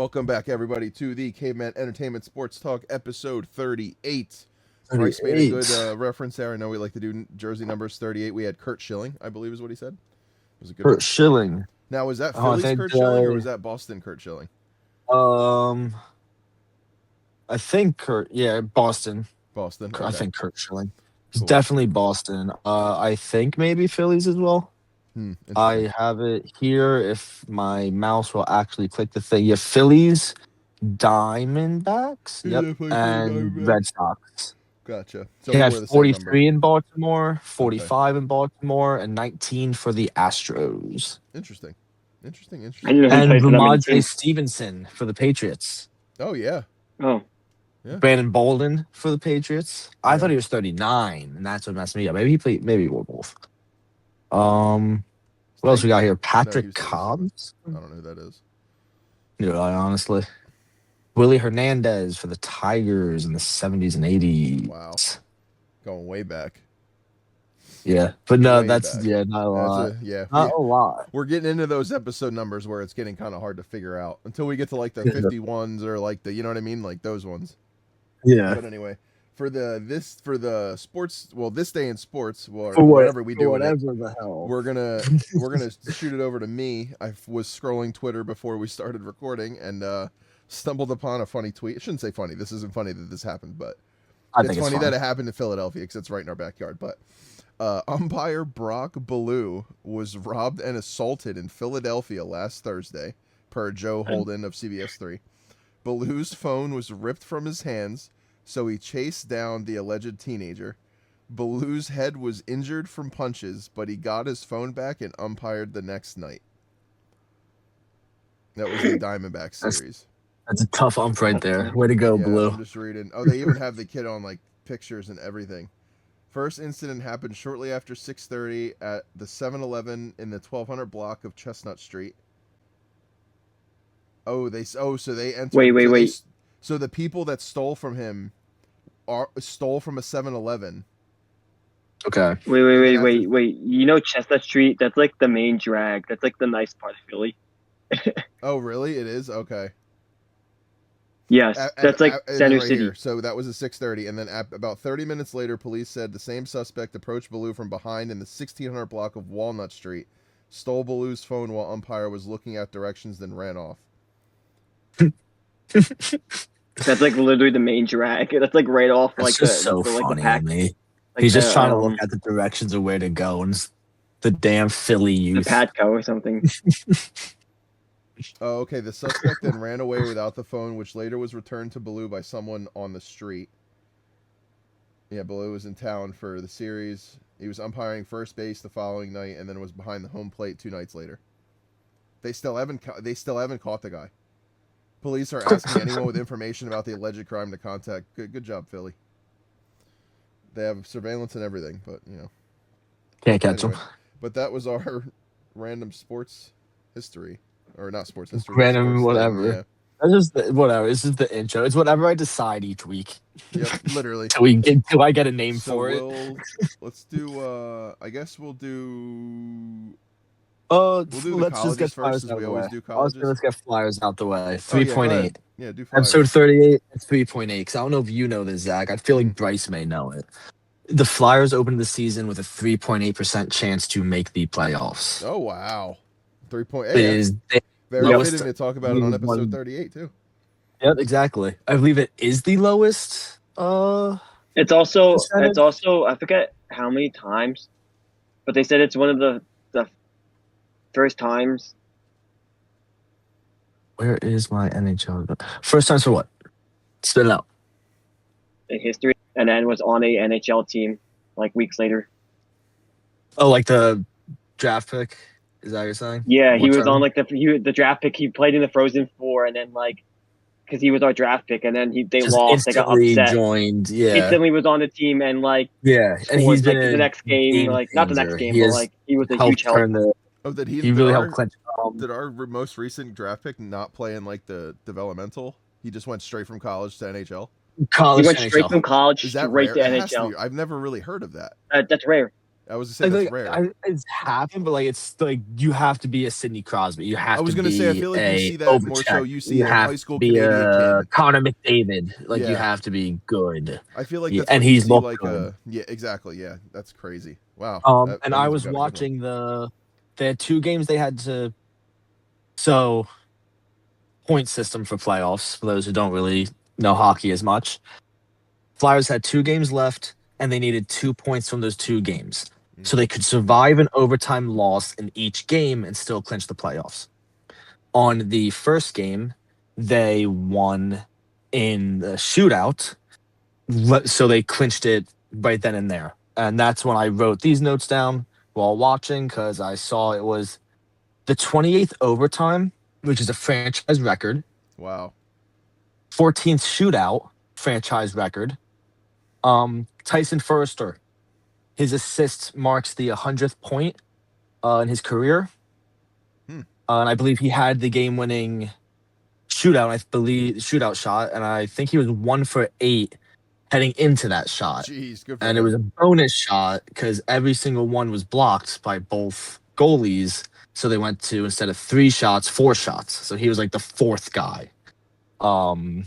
Welcome back, everybody, to the Caveman Entertainment Sports Talk, episode 38. 38. Bryce made a good reference there. I know we like to do jersey numbers. 38. We had Kurt Schilling, I believe is what he said. It was a good Kurt one. Schilling. Now, was that Philly's Kurt Schilling or was that Boston Kurt Schilling? I think Boston. Boston. Okay. I think Kurt Schilling. It's Cool. definitely Boston. I think maybe Phillies as well. I have it here. If my mouse will actually click the thing. Yeah, Phillies, Diamondbacks, and Red Sox. Gotcha. So he had 43 in Baltimore, 45 in Baltimore, and 19 for the Astros. Interesting. And Ramondre Stevenson for the Patriots. Oh, yeah. Oh. Yeah. Brandon Bolden for the Patriots. I thought he was 39, and that's what messed me up. Maybe he played. Maybe we're both. What else we got here? Patrick Cobbs. I don't know who that is. Yeah, honestly. Willie Hernandez for the Tigers in the 70s and 80s. Wow. Going way back. Yeah, but no, way that's back. Not a lot. Not a lot. We're getting into those episode numbers where it's getting kind of hard to figure out until we get to like the 51s or like the, you know what I mean, like those ones. Yeah. But anyway, for the sports, well, this day in sports, or whatever we do, the hell, we're gonna shoot it over to me. I was scrolling Twitter before we started recording and stumbled upon a funny tweet. I shouldn't say funny. This isn't funny that this happened, but it's funny that it happened in Philadelphia because it's right in our backyard. But umpire Brock Ballou was robbed and assaulted in Philadelphia last Thursday, per Joe Holden of CBS3. Ballou's phone was ripped from his hands, so he chased down the alleged teenager. Ballou's head was injured from punches, but he got his phone back and umpired the next night. That was the Diamondback series. That's a tough ump right there. Way to go, Blue. I'm just reading. Oh, they even have the kid on like pictures and everything. First incident happened shortly after 6:30 at the 7-Eleven in the 1200 block of Chestnut Street. So they entered. Wait. So the people that stole from him stole from a 7-Eleven. Okay. Wait. You know Chestnut Street? That's like the main drag. That's like the nice part of Philly. Oh, really? It is? Okay. Yes, that's like Center City. Here. So that was at 6:30, and then about 30 minutes later, police said the same suspect approached Ballou from behind in the 1600 block of Walnut Street, stole Ballou's phone while umpire was looking at directions, then ran off. That's like literally the main drag. That's like right off like funny to me. Like he's just trying to look at the directions of where to go, and the damn Philly youth. The Patco or something. Oh, okay. The suspect then ran away without the phone, which later was returned to Ballou by someone on the street. Yeah, Ballou was in town for the series. He was umpiring first base the following night, and then was behind the home plate 2 nights later. They still haven't caught the guy. Police are asking anyone with information about the alleged crime to contact. Good job, Philly. They have surveillance and everything, but can't catch them. But that was our random sports history. Or not sports history. Random whatever. Yeah. That's just whatever. This is the intro. It's whatever I decide each week. Yep, literally. Till I get a name for it. Let's do. I guess we'll do. We'll do let's just get flyers out the way. Let's get flyers out the way. 3.8. Yeah, do flyers. Episode 38. It's 3.8. Because I don't know if you know this, Zach. I feel like Bryce may know it. The Flyers opened the season with a 3.8% chance to make the playoffs. Oh wow. 3.8. It is very fitting to talk about it on episode 38 too. Yep, exactly. I believe it is the lowest. It's also I forget how many times, but they said it's one of the first times. Where is my NHL? First times for what? Spit it out. In history, and then was on a NHL team like weeks later. Oh, like the draft pick. Is that what you're saying? Yeah, he was on like the draft pick. He played in the Frozen Four, and then like because he was our draft pick, and then they lost. They got upset. Joined, yeah. Instantly was on the team, and like and he's been the next game, like not the next game, but like he was a huge help. Did he really helped clinch? Did our most recent draft pick not play in like the developmental? He just went straight from college to NHL. He went straight from college straight to NHL. I've never really heard of that. That's rare. I was gonna say that's Like, rare. it's happened, but like it's like you have to be a Sidney Crosby. You I have to was gonna say I be feel like you a see that more so. Ovechkin. You see You a have high to school be Canadian a kid. Connor McDavid. Like you Yeah, have to be good. I feel like Yeah, that's and when you he's see looked like good. yeah, exactly. Yeah, that's crazy. Wow, And that I means we was got a good one. watching they had 2 games they had to so point system for playoffs for those who don't really know hockey as much. Flyers had 2 games left and they needed 2 points from those 2 games. So Mm-hmm. they could survive an overtime loss in each game and still clinch the playoffs. On the first game, they won in the shootout, so they clinched it right then and there. And that's when I wrote these notes down while watching because I saw it was the 28th overtime, which is a franchise record, Wow. 14th shootout, franchise record. Tyson Forrester, his assist marks the 100th point in his career. Hmm. And I believe he had the game winning shootout shot, and I think he was 1 for 8 heading into that shot. Jeez, good for And it was him. a bonus shot because every single one was blocked by both goalies. So they went to, instead of 3 shots, 4 shots. So he was like the 4th guy. Um,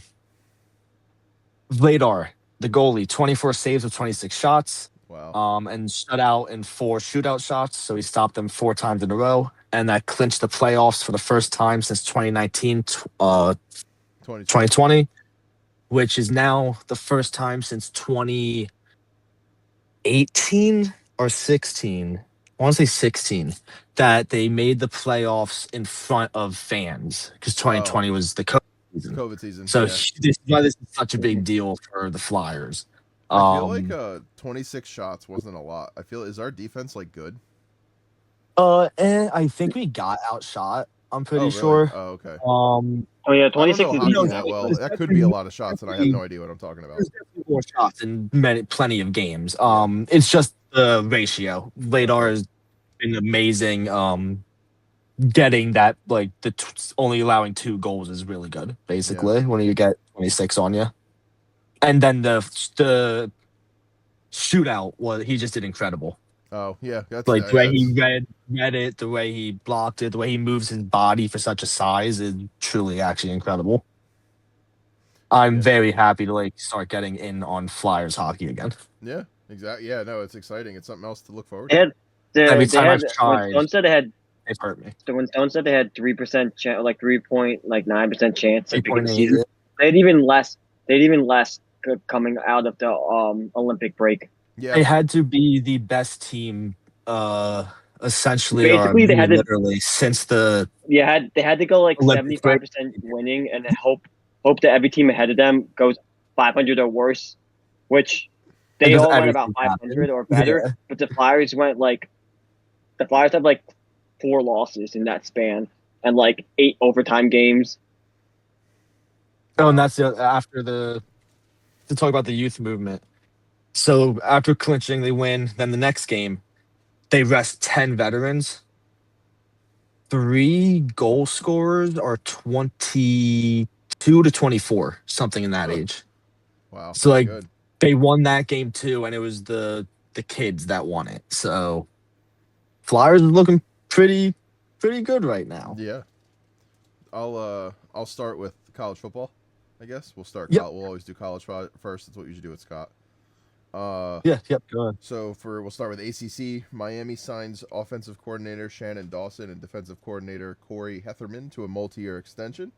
Vladar, the goalie, 24 saves with 26 shots. Wow. And shut out in 4 shootout shots. So he stopped them 4 times in a row. And that clinched the playoffs for the first time since 2019, 2020. 2020, which is now the first time since 2018 or 16. I want to say 16 that they made the playoffs in front of fans because Oh, 2020 was the COVID it's season. COVID season. So Yeah. this is why this is such a big deal for the Flyers. I feel like Um, 26 shots wasn't a lot. I feel is our defense like good? and I think we got outshot. I'm Oh, pretty really? sure. Oh, okay. Um, Oh yeah, I don't 26 know is you hockey know, decent that actually. well. there's That could be a definitely, lot of shots, and I have definitely no idea what I'm talking about. there's definitely more shots in plenty of games. Yeah. It's just the ratio. Vladar Okay. has been amazing. Getting that like only allowing 2 goals is really good. Yeah. Basically, when you get 26 on you, and then the shootout was he just did incredible. Oh, yeah. That's Like the way he that's read it, the way he blocked it, the way he moves his body for such a size is truly actually incredible. I'm yeah. very happy to like start getting in on Flyers hockey again. Yeah. Exactly. Yeah. No, it's exciting. It's something else to look forward They to. had Every they time had I've when tried, Stone said they had they've hurt me. when Stone said they had 3% chance, like 3.9% chance at the beginning of the 3.8. season. They had even less. They had even less coming out of the Olympic break. Yeah. They had to be the best team, essentially, or Basically, they had to literally since the they had to go like Olympic break. 75% winning and hope that every team ahead of them goes 500 or worse, which And they does all went about everything 500 happen? or better. Yeah. But the Flyers had like 4 losses in that span and like 8 overtime games. Oh, and Wow. that's after to talk about the youth movement. So after clinching, they win. Then the next game, they rest 10 veterans. 3 goal scorers are 22 to 24, something in that Huh. age. Wow. So That's like good. they won that game too, and it was the kids that won it. So Flyers are looking pretty good right now. Yeah. I'll start with college football. I guess we'll start. Yep. We'll always do college first. That's what we usually do with Scott. Yeah. Yep. Go ahead. So we'll start with ACC. Miami signs offensive coordinator Shannon Dawson and defensive coordinator Corey Hetherman to a multi-year extension.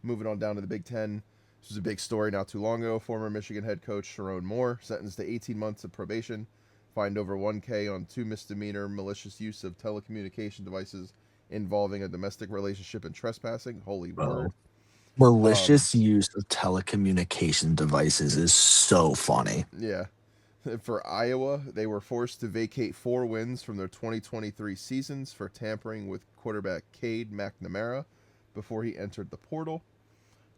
Moving on down to the Big Ten. This was a big story not too long ago. Former Michigan head coach Sharon Moore sentenced to 18 months of probation, fined over $1,000 on 2 misdemeanor malicious use of telecommunication devices involving a domestic relationship and trespassing. Holy word. Malicious use of telecommunication devices is so funny. Yeah. For Iowa, they were forced to vacate 4 wins from their 2023 seasons for tampering with quarterback Cade McNamara before he entered the portal.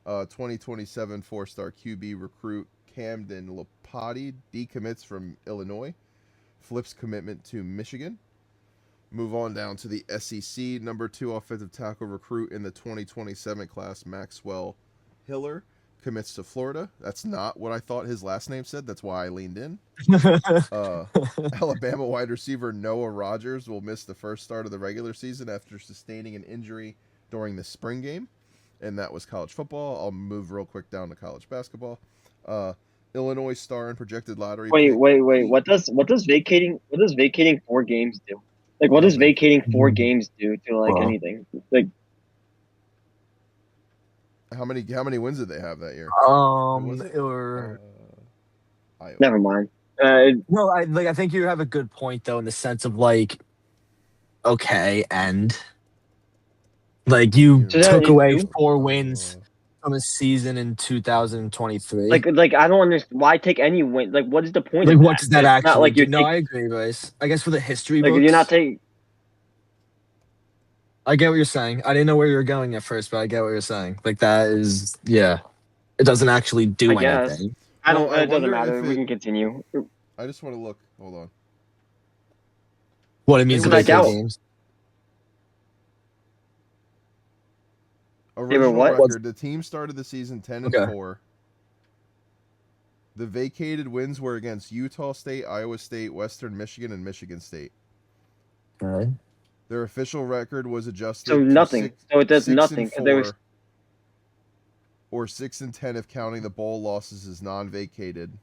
2027 4-star QB recruit Camden Lopati decommits from Illinois, flips commitment to Michigan. Move on down to the SEC. Number 2 offensive tackle recruit in the 2027 class, Maxwell Hiller, commits to Florida. That's not what I thought his last name said. That's why I leaned in. Alabama wide receiver Noah Rogers will miss the first start of the regular season after sustaining an injury during the spring game. And that was college football. I'll move real quick down to college basketball. Illinois star and projected lottery. Wait. What does vacating 4 games do? Like, what does vacating 4 games do to like anything? Like, how many wins did they have that year? Never mind. No, I think you have a good point though, in the sense of like, okay, and like you took away 4 wins from a season in 2023. Like I don't understand why take any win. Like, what is the point? Like, of what does that actually? Not like No, I agree, Bryce. I guess for the history books, you're not taking. I get what you're saying. I didn't know where you were going at first, but I get what you're saying. Like, that is, yeah, it doesn't actually do anything. I don't. It doesn't matter. We can continue. I just want to look. Hold on. What it means to vacate games. Original record. The team started the season 10-4. The vacated wins were against Utah State, Iowa State, Western Michigan, and Michigan State. Okay. Their official record was adjusted. So nothing. So it does nothing. 4, or 6-10 if counting the bowl losses as non-vacated.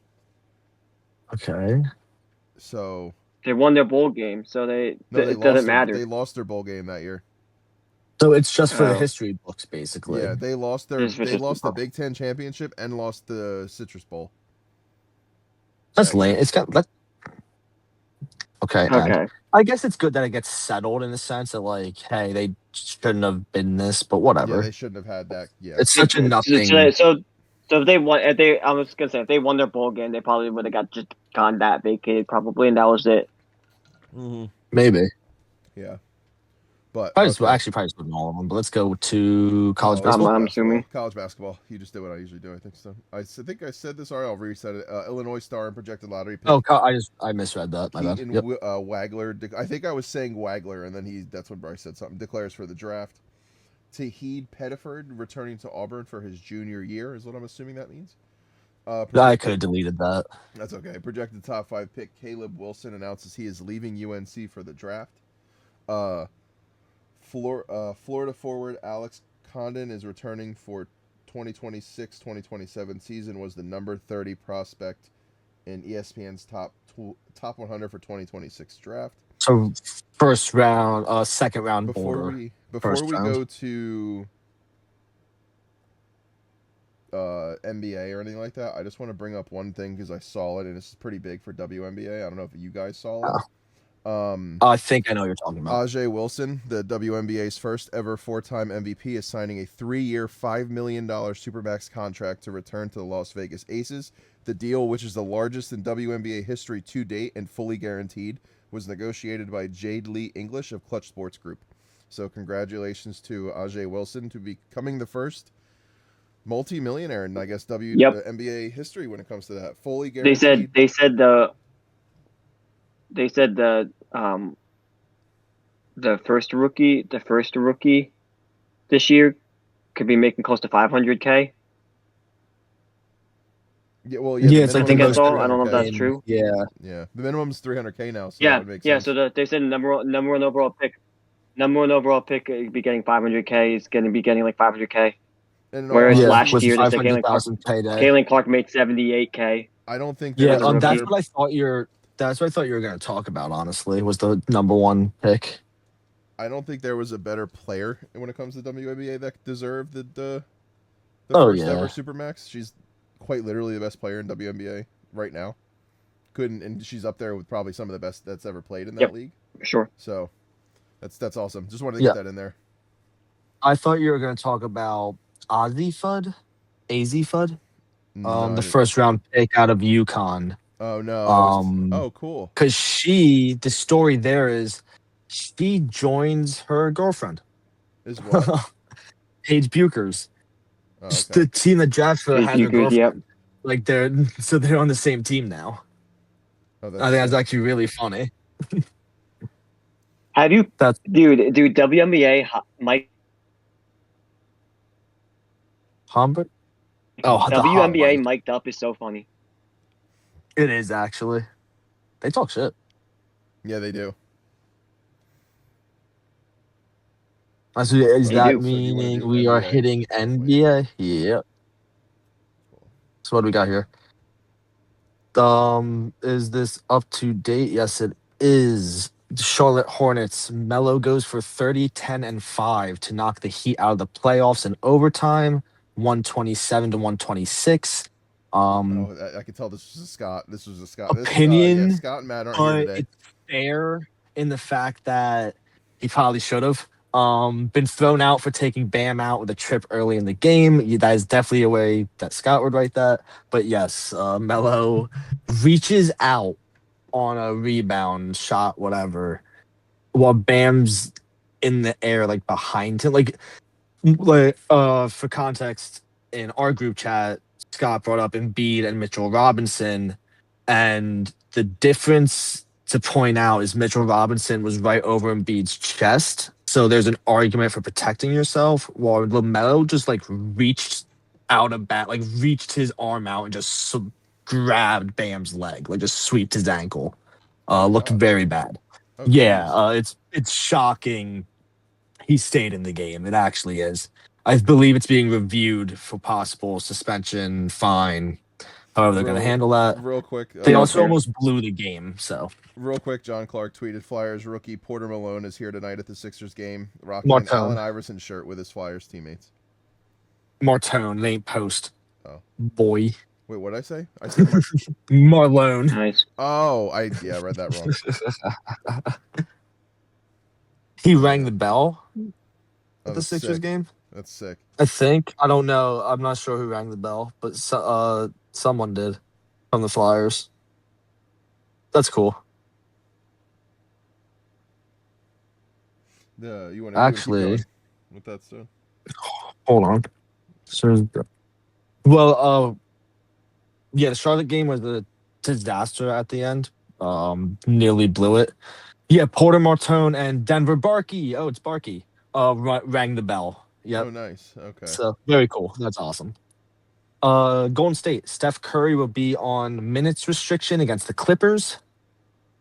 Okay. So they won their bowl game, so it doesn't matter. They lost their bowl game that year. So it's just for the history books, basically. Yeah, they lost the Big Ten championship and lost the Citrus Bowl. That's lame. It's got that. Okay. Okay. I guess it's good that it gets settled in the sense that, like, hey, they shouldn't have been this, but whatever. Yeah, they shouldn't have had that. Yeah, it's such a nothing. So if they won, I was gonna say if they won their bowl game, they probably would have gotten that vacated probably, and that was it. Mm-hmm. Maybe. Yeah. But probably just put all of them. But let's go to college basketball. I'm assuming college basketball. You just did what I usually do. I think so. I think I said this already. I'll reset it. Illinois star and projected lottery pick. Oh, I misread that. My bad. Yep. Wagler. I think I was saying Wagler, and then that's when Bryce said something. Declares for the draft. Tahid Pettiford returning to Auburn for his junior year is what I'm assuming that means. I could have deleted that. That's okay. Projected top 5 pick Caleb Wilson announces he is leaving UNC for the draft. Florida forward Alex Condon is returning for 2026-2027 season. Was the number 30 prospect in ESPN's top 100 for 2026 draft. So first round, second round. Before we go to NBA or anything like that, I just want to bring up one thing because I saw it and this is pretty big for WNBA. I don't know if you guys saw it. I think I know what you're talking about. Ajay Wilson, the WNBA's first ever 4-time MVP, is signing a 3-year, $5 million Supermax contract to return to the Las Vegas Aces. The deal, which is the largest in WNBA history to date and fully guaranteed, was negotiated by Jade Lee English of Clutch Sports Group. So congratulations to Ajay Wilson to becoming the first multi-millionaire in, I guess, WNBA history when it comes to that. Fully guaranteed. They said the first rookie this year could be making close to $500K. Yeah, it's like the most. I don't know if that's true. Yeah. The minimum's $300K now. So yeah, that would make sense. So they said number one overall pick would be getting $500K. Is going to be getting like $500K. Whereas last year, they said Caitlin Clark made $78K. I don't think. That's what I thought That's what I thought you were going to talk about. Honestly, was the number 1 pick. I don't think there was a better player when it comes to WNBA that deserved the first ever Supermax. She's quite literally the best player in WNBA right now. And she's up there with probably some of the best that's ever played in that league. Sure. So that's awesome. Just wanted to get that in there. I thought you were going to talk about AZ Fudd. The first round pick out of UConn. Oh no. Cool. Because the story there is she joins her girlfriend. Is what? Paige Buchers. Oh, okay. The team that drafts her has a girlfriend. Yep. Like they're on the same team now. I think that's actually really funny. Have you? Dude, WNBA Mike Humbert? Oh, the WNBA hotline. mic'd up is so funny. It is actually. They talk shit. Yeah, they do. So is that meaning we are hitting NBA? Yep. Cool. So what do we got here? Is this up to date? Yes, it is. Charlotte Hornets. Melo goes for 30, 10, and 5 to knock the Heat out of the playoffs in overtime, 127 to 126. I could tell this was a Scott. This was a Scott. Opinion. Scott and Matt aren't here today. It's fair in the fact that he probably should have been thrown out for taking Bam out with a trip early in the game. That is definitely a way that Scott would write that. But yes, Melo reaches out on a rebound shot, whatever, while Bam's in the air, like behind him. For context, in our group chat, Scott brought up Embiid and Mitchell Robinson, and the difference to point out is Mitchell Robinson was right over Embiid's chest, so there's an argument for protecting yourself, while LaMelo just reached reached his arm out and just grabbed Bam's leg, just sweeped his ankle. Looked very bad. Oh, yeah, it's shocking. He stayed in the game. It actually is. I believe it's being reviewed for possible suspension, fine, however they're going to handle that. Real quick. They also almost blew the game, so. Real quick, John Clark tweeted, Flyers rookie Porter Malone is here tonight at the Sixers game, rocking an Allen Iverson shirt with his Flyers teammates. Martone, they ain't post. Oh. Boy. Wait, what did I say? I said Marlone. Nice. Oh, I read that wrong. He rang the bell at the Sixers game. That's sick. I think. I don't know. I'm not sure who rang the bell, but someone did from the Flyers. That's cool. You want actually with that stuff? Hold on. Well, the Charlotte game was a disaster at the end. Nearly blew it. Yeah, Porter Martone and Denver Barkey. Oh, it's Barkey. Rang the bell. Yep. Oh, nice. Okay. So very cool. That's awesome. Golden State. Steph Curry will be on minutes restriction against the Clippers.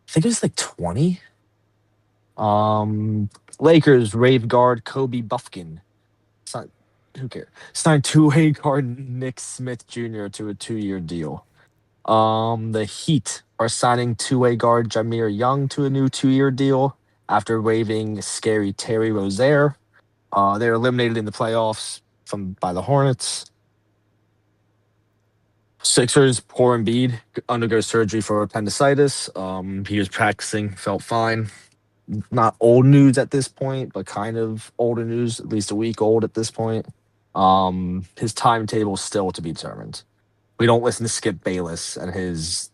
I think it was 20. Lakers rave guard Kobe Buffkin. Who cares? Signed two-way guard Nick Smith Jr. to a 2-year deal. The Heat are signing two-way guard Jameer Young to a new 2-year deal after waiving scary Terry Rozier. They're eliminated in the playoffs by the Hornets. Sixers, poor Embiid, undergo surgery for appendicitis. He was practicing, felt fine. Not old news at this point, but kind of older news, at least a week old at this point. His timetable is still to be determined. We don't listen to Skip Bayless and his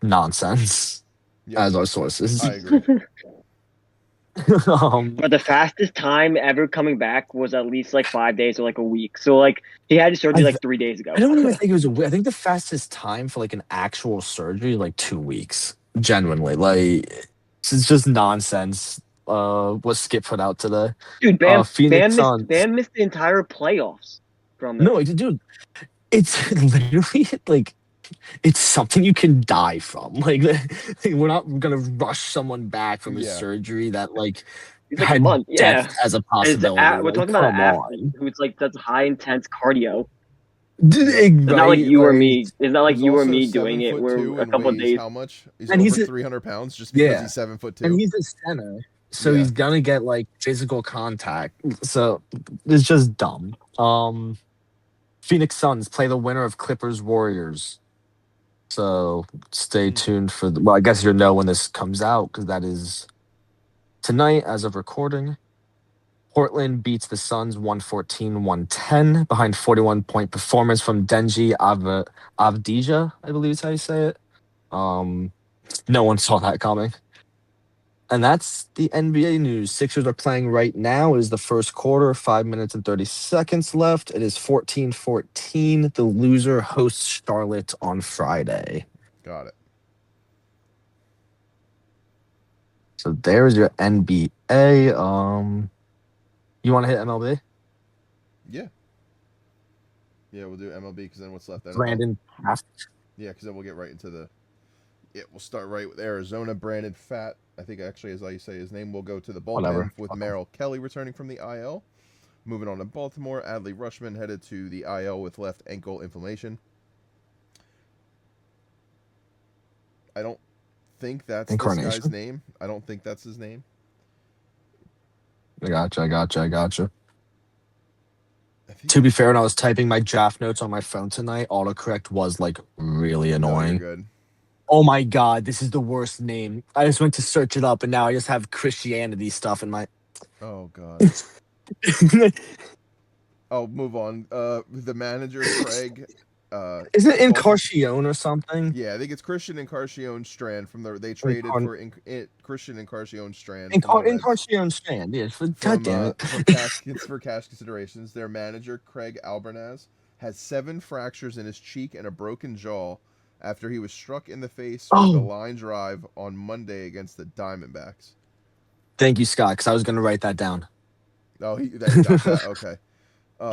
nonsense as our sources. I agree. But the fastest time ever coming back was at least 5 days or a week. So he had surgery 3 days ago. I don't even think it was a week. I think the fastest time for an actual surgery is 2 weeks. Genuinely, it's just nonsense. What Skip put out today, dude. Bam missed the entire playoffs from this. No, dude, it's literally it's something you can die from. We're not gonna rush someone back from a surgery that had death as a possibility. We're talking about an athlete who's that's high intense cardio. It's not like you or me. It's not like you or me doing it. We're a couple of days. How much? He's over 300 pounds just because he's 7'2". And he's a center, so he's gonna get physical contact. So it's just dumb. Phoenix Suns play the winner of Clippers Warriors. So stay tuned for well, I guess you'll know when this comes out because that is tonight as of recording. Portland beats the Suns 114-110 behind 41-point performance from Denji Avdija, I believe is how you say it. No one saw that coming. And that's the NBA news. Sixers are playing right now. It is the first quarter, 5 minutes and 30 seconds left. It is 14-14. The loser hosts Charlotte on Friday. Got it. So there's your NBA. You want to hit MLB? Yeah. Yeah, we'll do MLB because then what's left? NFL. Brandon Pfaff. Yeah, because then we'll get right into the. Yeah, we'll start right with Arizona. Brandon Pfaff, I think actually is how you say his name. We'll go to the bullpen with Merrill Kelly returning from the IL. Moving on to Baltimore, Adley Rutschman headed to the IL with left ankle inflammation. I don't think that's this guy's name. I don't think that's his name. I gotcha. To be fair, when I was typing my draft notes on my phone tonight, autocorrect was like really annoying. No, you're good. Oh my god, this is the worst name. I just went to search it up and now I just have Christianity stuff in my. Oh god. I'll move on. The manager, Craig. Is it Encarnacion or something? Yeah, I think it's Christian Encarnacion Strand from the. They traded for Christian Encarnacion Strand. Encarnacion Strand, yeah. God damn it. For cash considerations, their manager, Craig Albernaz, has 7 fractures in his cheek and a broken jaw after he was struck in the face with a line drive on Monday against the Diamondbacks. Thank you, Scott, because I was going to write that down. Oh, that, okay.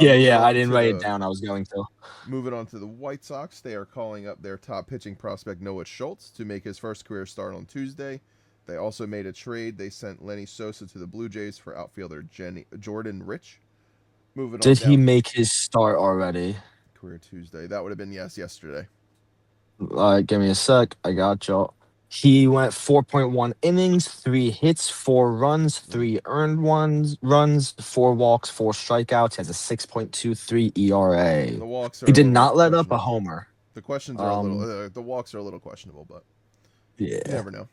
Yeah, I didn't write it down. I was going to. Moving on to the White Sox, they are calling up their top pitching prospect Noah Schultz to make his first career start on Tuesday. They also made a trade. They sent Lenny Sosa to the Blue Jays for outfielder Jordan Rich. Did he make his start already? Career Tuesday. That would have been yesterday. All right, give me a sec. I got y'all. He went 4.1 innings, 3 hits, 4 runs, 3 earned runs, 4 walks, 4 strikeouts. He has a 6.23 ERA. The walks are. He did not let up a homer. The questions are a little. The walks are a little questionable, but yeah,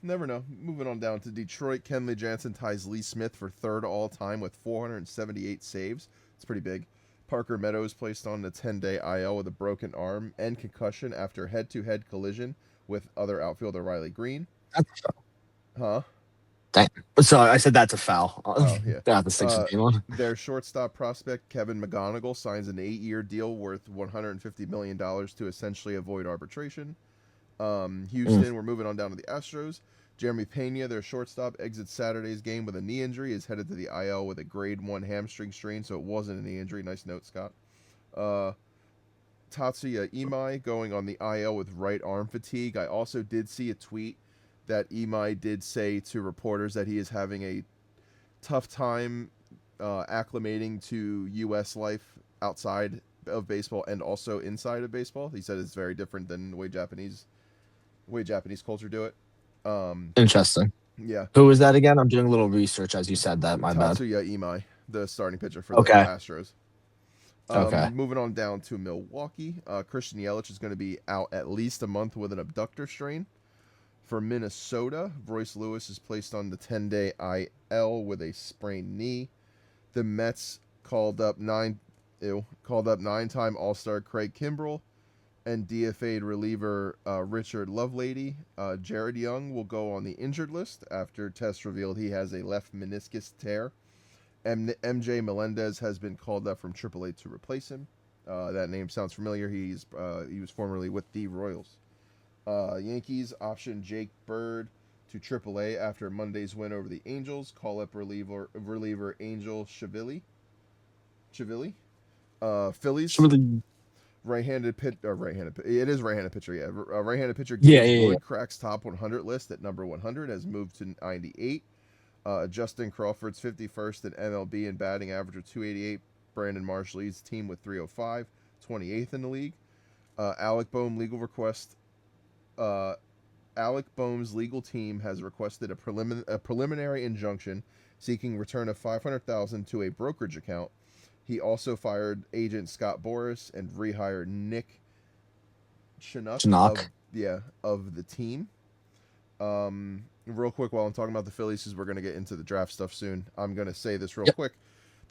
never know. Moving on down to Detroit, Kenley Jansen ties Lee Smith for 3rd all time with 478 saves. It's pretty big. Parker Meadows placed on the 10-day IL with a broken arm and concussion after head-to-head collision with other outfielder Riley Green. That's a foul. Huh? Sorry, I said that's a foul. Oh, yeah. Not the 6-1. Their shortstop prospect, Kevin McGonigal, signs an 8-year deal worth $150 million to essentially avoid arbitration. Houston, we're moving on down to the Astros. Jeremy Pena, their shortstop, exits Saturday's game with a knee injury, is headed to the IL with a grade 1 hamstring strain, so it wasn't a knee injury. Nice note, Scott. Tatsuya Imai going on the IL with right arm fatigue. I also did see a tweet that Imai did say to reporters that he is having a tough time acclimating to U.S. life outside of baseball and also inside of baseball. He said it's very different than the way Japanese culture do it. Interesting. Yeah. Who was that again? I'm doing a little research as you said that. My bad. Tatsuya Imai, the starting pitcher for the Astros. Okay. Moving on down to Milwaukee, Christian Yelich is going to be out at least a month with an abductor strain. For Minnesota, Royce Lewis is placed on the 10-day IL with a sprained knee. The Mets called up 9-time All-Star Craig Kimbrell and DFA'd reliever Richard Lovelady. Jared Young will go on the injured list after tests revealed he has a left meniscus tear. MJ Melendez has been called up from AAA to replace him. That name sounds familiar. He was formerly with the Royals. Yankees optioned Jake Bird to AAA after Monday's win over the Angels. Call-up reliever Angel Chivili. Phillies. Right-handed pitcher. It is right-handed pitcher. Yeah, right-handed pitcher. Wood cracks top 100 list at number 100. Has moved to 98. Justin Crawford's 51st in MLB in batting average of 288. Brandon Marsh leads the team with 305, 28th in the league. Alec Boehm's legal team has requested a preliminary injunction seeking return of $500,000 to a brokerage account. He also fired agent Scott Boras and rehired Nick Chinook of the team. Real quick, while I'm talking about the Phillies, because we're going to get into the draft stuff soon, I'm going to say this real quick.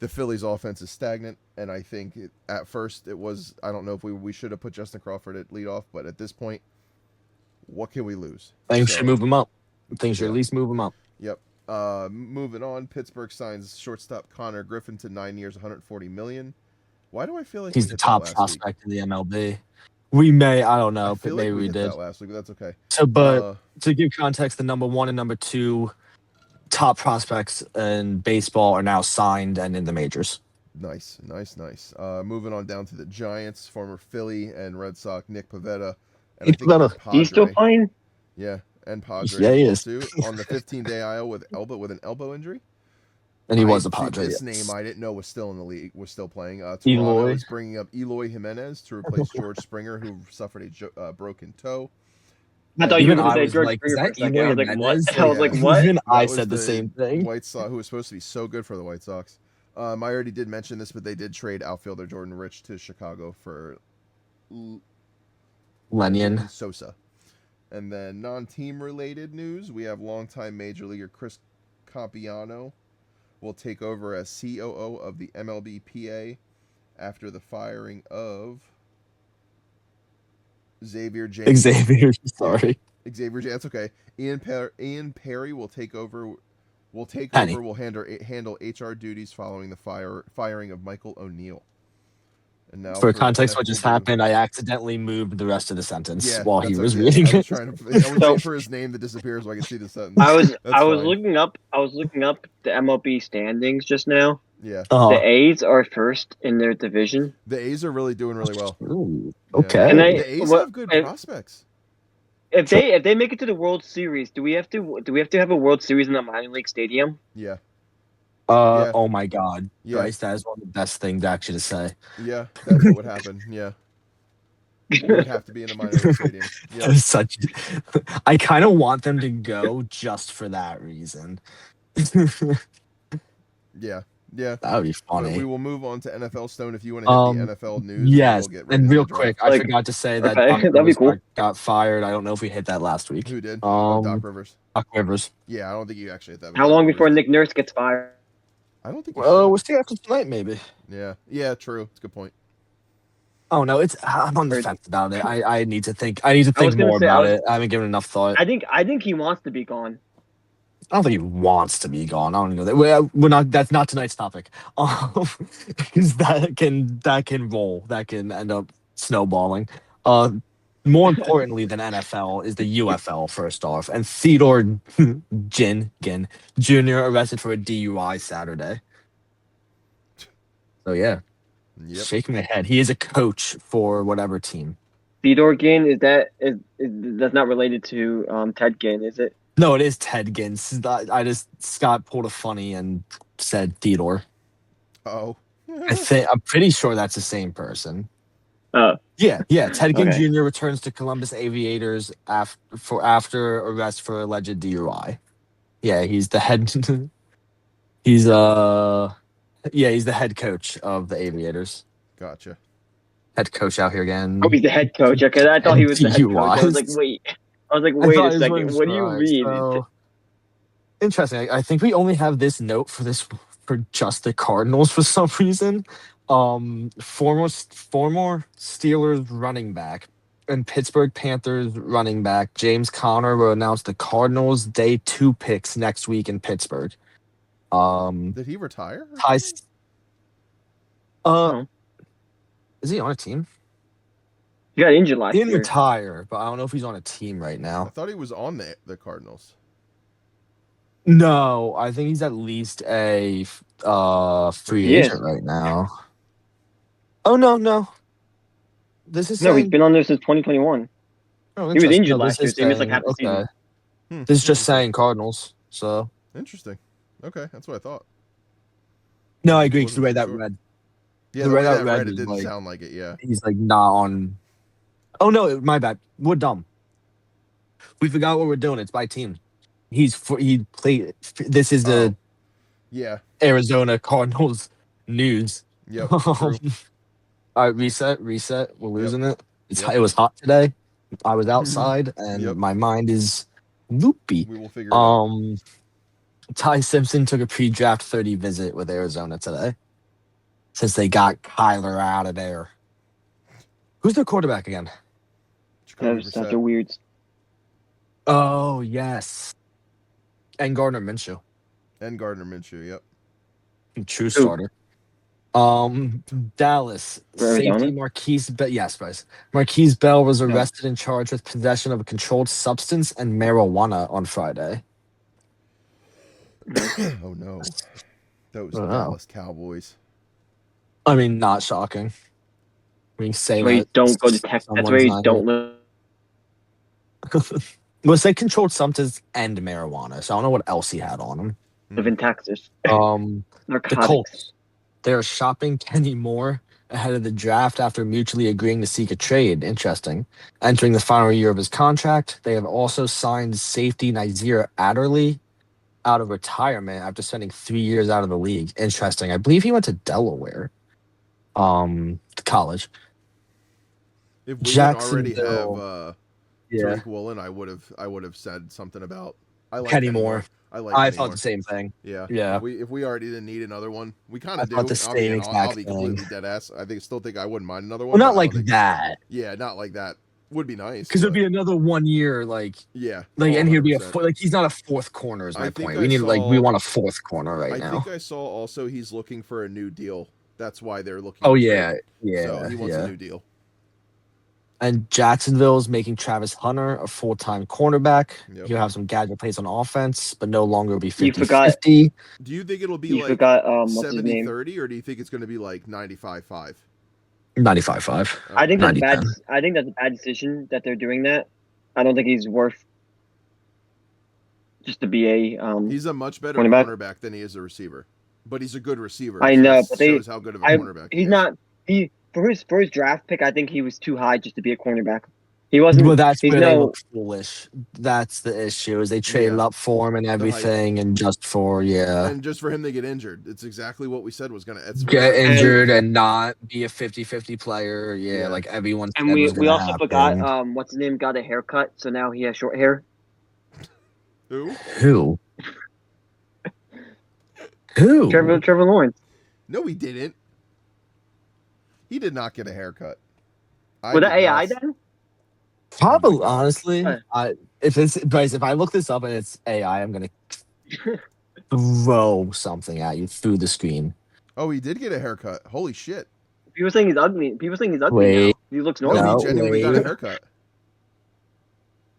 The Phillies' offense is stagnant, and I think at first it was, I don't know if we should have put Justin Crawford at leadoff, but at this point, what can we lose? Things should move him up. Things should at least move him up. Yep. Moving on, Pittsburgh signs shortstop Connor Griffin to 9 years, $140 million. Why do I feel like he's the top prospect in the MLB? We may, I don't know, but maybe we did that last week, but that's okay. So, but to give context, the number 1 and number 2 top prospects in baseball are now signed and in the majors. Nice. Moving on down to the Giants, former Philly and Red Sox Nick Pivetta, and I think Padre. He's still playing. Yeah, and Padre yeah, he well is. too on the 15-day IL with an elbow injury. And he was a Padre. This name I didn't know was still in the league, was still playing. Toronto Eloy. is bringing up Eloy Jimenez to replace George Springer, who suffered a broken toe. I thought you were going to say George Springer for a second. I was like, what? I was like, what? Even I said the same thing. White Sox, who was supposed to be so good for the White Sox. I already did mention this, but they did trade outfielder Jordan Rich to Chicago for Lenyon Sosa. And then non-team related news, we have longtime major leaguer Chris Campiano will take over as COO of the MLBPA after the firing of Xavier James. Xavier, sorry. Xavier James, that's okay. Ian Perry will take over. Will handle HR duties following the firing of Michael O'Neill. And now, for context, what just happened, I accidentally moved the rest of the sentence while he was reading it. I was waiting for his name to disappear so I could see the sentence. I was looking up the MLB standings just now. Yeah. The A's are first in their division. The A's are really doing really well. Ooh, okay. Yeah. And the A's have good prospects. If they make it to the World Series, do we have to have a World Series in the minor league stadium? Yeah. Oh my God, Bryce, that is one of the best things actually to say. Yeah, that's what would happen. Yeah. It would have to be in a minor league stadium. Yep. I kind of want them to go just for that reason. Yeah. That would be funny. But we will move on to NFL Stone if you want to hit the NFL news. Yes, we'll and real quick, I forgot to say that that'd be cool. Got fired. I don't know if we hit that last week. Who did? Doc Rivers. Doc Rivers. Yeah, I don't think you actually hit that. How long before Nick Nurse gets fired? I don't think. We'll see after tonight, maybe. Yeah, true. It's a good point. Oh no, I'm on the fence about it. I need to think. I need to think more about it. I haven't given enough thought. I think he wants to be gone. I don't think he wants to be gone. I don't know that. We're not. That's not tonight's topic. Because that can roll. That can end up snowballing. More importantly than NFL is the UFL first off, and Theodore Ginn Jr. arrested for a DUI Saturday. So yeah, shaking my head. He is a coach for whatever team. Theodore Ginn that's not related to Ted Ginn, is it? No, it is Ted Ginn. Scott pulled a funny and said Theodore. Oh. I'm pretty sure that's the same person. Yeah. Ted Ginn Jr. returns to Columbus Aviators after arrest for alleged DUI. Yeah, he's the head. He's the head coach of the Aviators. Gotcha. Head coach out here again. Oh, he's the head coach. Okay, I thought he was the head coach. I was like, wait a second. What do you mean? So, interesting. I think we only have this note for just the Cardinals for some reason. Former Steelers running back and Pittsburgh Panthers running back James Conner will announce the Cardinals day 2 picks next week in Pittsburgh. Did he retire? Is he on a team? He got injured last year. He didn't retire, but I don't know if he's on a team right now. I thought he was on the Cardinals. No, I think he's at least a free agent right now. Oh no. He's been on there since 2021. Oh, he was injured last year, so he missed like half the season. This is just saying Cardinals, so interesting. Okay, that's what I thought. No, I agree. Because the way that read. Yeah, the way that read, it didn't sound like it. Yeah, he's like not on. Oh no, my bad. We're dumb. We forgot what we're doing. It's by team. He played. This is the Arizona Cardinals news. Yep. All right, reset. We're losing it. It was hot today. I was outside, and my mind is loopy. We will figure it out. Ty Simpson took a pre-draft 30 visit with Arizona today. Since they got Kyler out of there. Who's their quarterback again? That's Dr. Weirds. Oh, yes. And Gardner Minshew. Yep. True starter. Dallas. Safety Marquise Bell. Yes, Bryce. Marquise Bell was arrested and charged with possession of a controlled substance and marijuana on Friday. Oh, no. Those Dallas Cowboys. I mean, not shocking. I mean, say where you that don't go to Texas. That's where you don't live. Well, they controlled substances and marijuana, so I don't know what else he had on him. Live in Texas. The Colts. They're shopping Kenny Moore ahead of the draft after mutually agreeing to seek a trade. Interesting. Entering the final year of his contract, they have also signed safety Nazir Adderley out of retirement after spending 3 years out of the league. Interesting. I believe he went to Delaware, college. If we didn't already have Tariq Woolen, I would have said something about Kenny Moore. I thought the same thing. Yeah. Yeah. If we already didn't need another one, we kind of do. I'll be completely dead ass. I think I wouldn't mind another one. Well, not like that. Yeah, not like that. Would be nice. Because it'd be another 1 year, and he'd be he's not a fourth corner. Is my point. We want a fourth corner now. I think I saw also he's looking for a new deal. That's why they're looking. Oh yeah. So he wants a new deal. And Jacksonville's making Travis Hunter a full-time cornerback. Yep. He'll have some gadget plays on offense, but no longer be 50-50. Do you think it'll be 70-30, or do you think it's going to be like 95-5? 95-5. I think that's bad. I think that's a bad decision that they're doing that. I don't think he's worth just to be a. He's a much better cornerback than he is a receiver, but he's a good receiver. I know, but shows how good of a cornerback. He's not. For his draft pick, I think he was too high just to be a cornerback. He wasn't. Well, that's where they look foolish. That's the issue. Is they traded up for him and everything, and just for and just for him to get injured. It's exactly what we said was going to get injured and not be a 50-50 player. Yeah, like everyone. And we also forgot what's his name got a haircut, so now he has short hair. Who? Trevor Lawrence. No, he didn't. He did not get a haircut. Was that AI then? Probably, honestly. If it's Bryce, if I look this up and it's AI, I'm gonna throw something at you through the screen. Oh, he did get a haircut. Holy shit! People saying he's ugly. Wait, now. He looks normal. No, he genuinely got a haircut.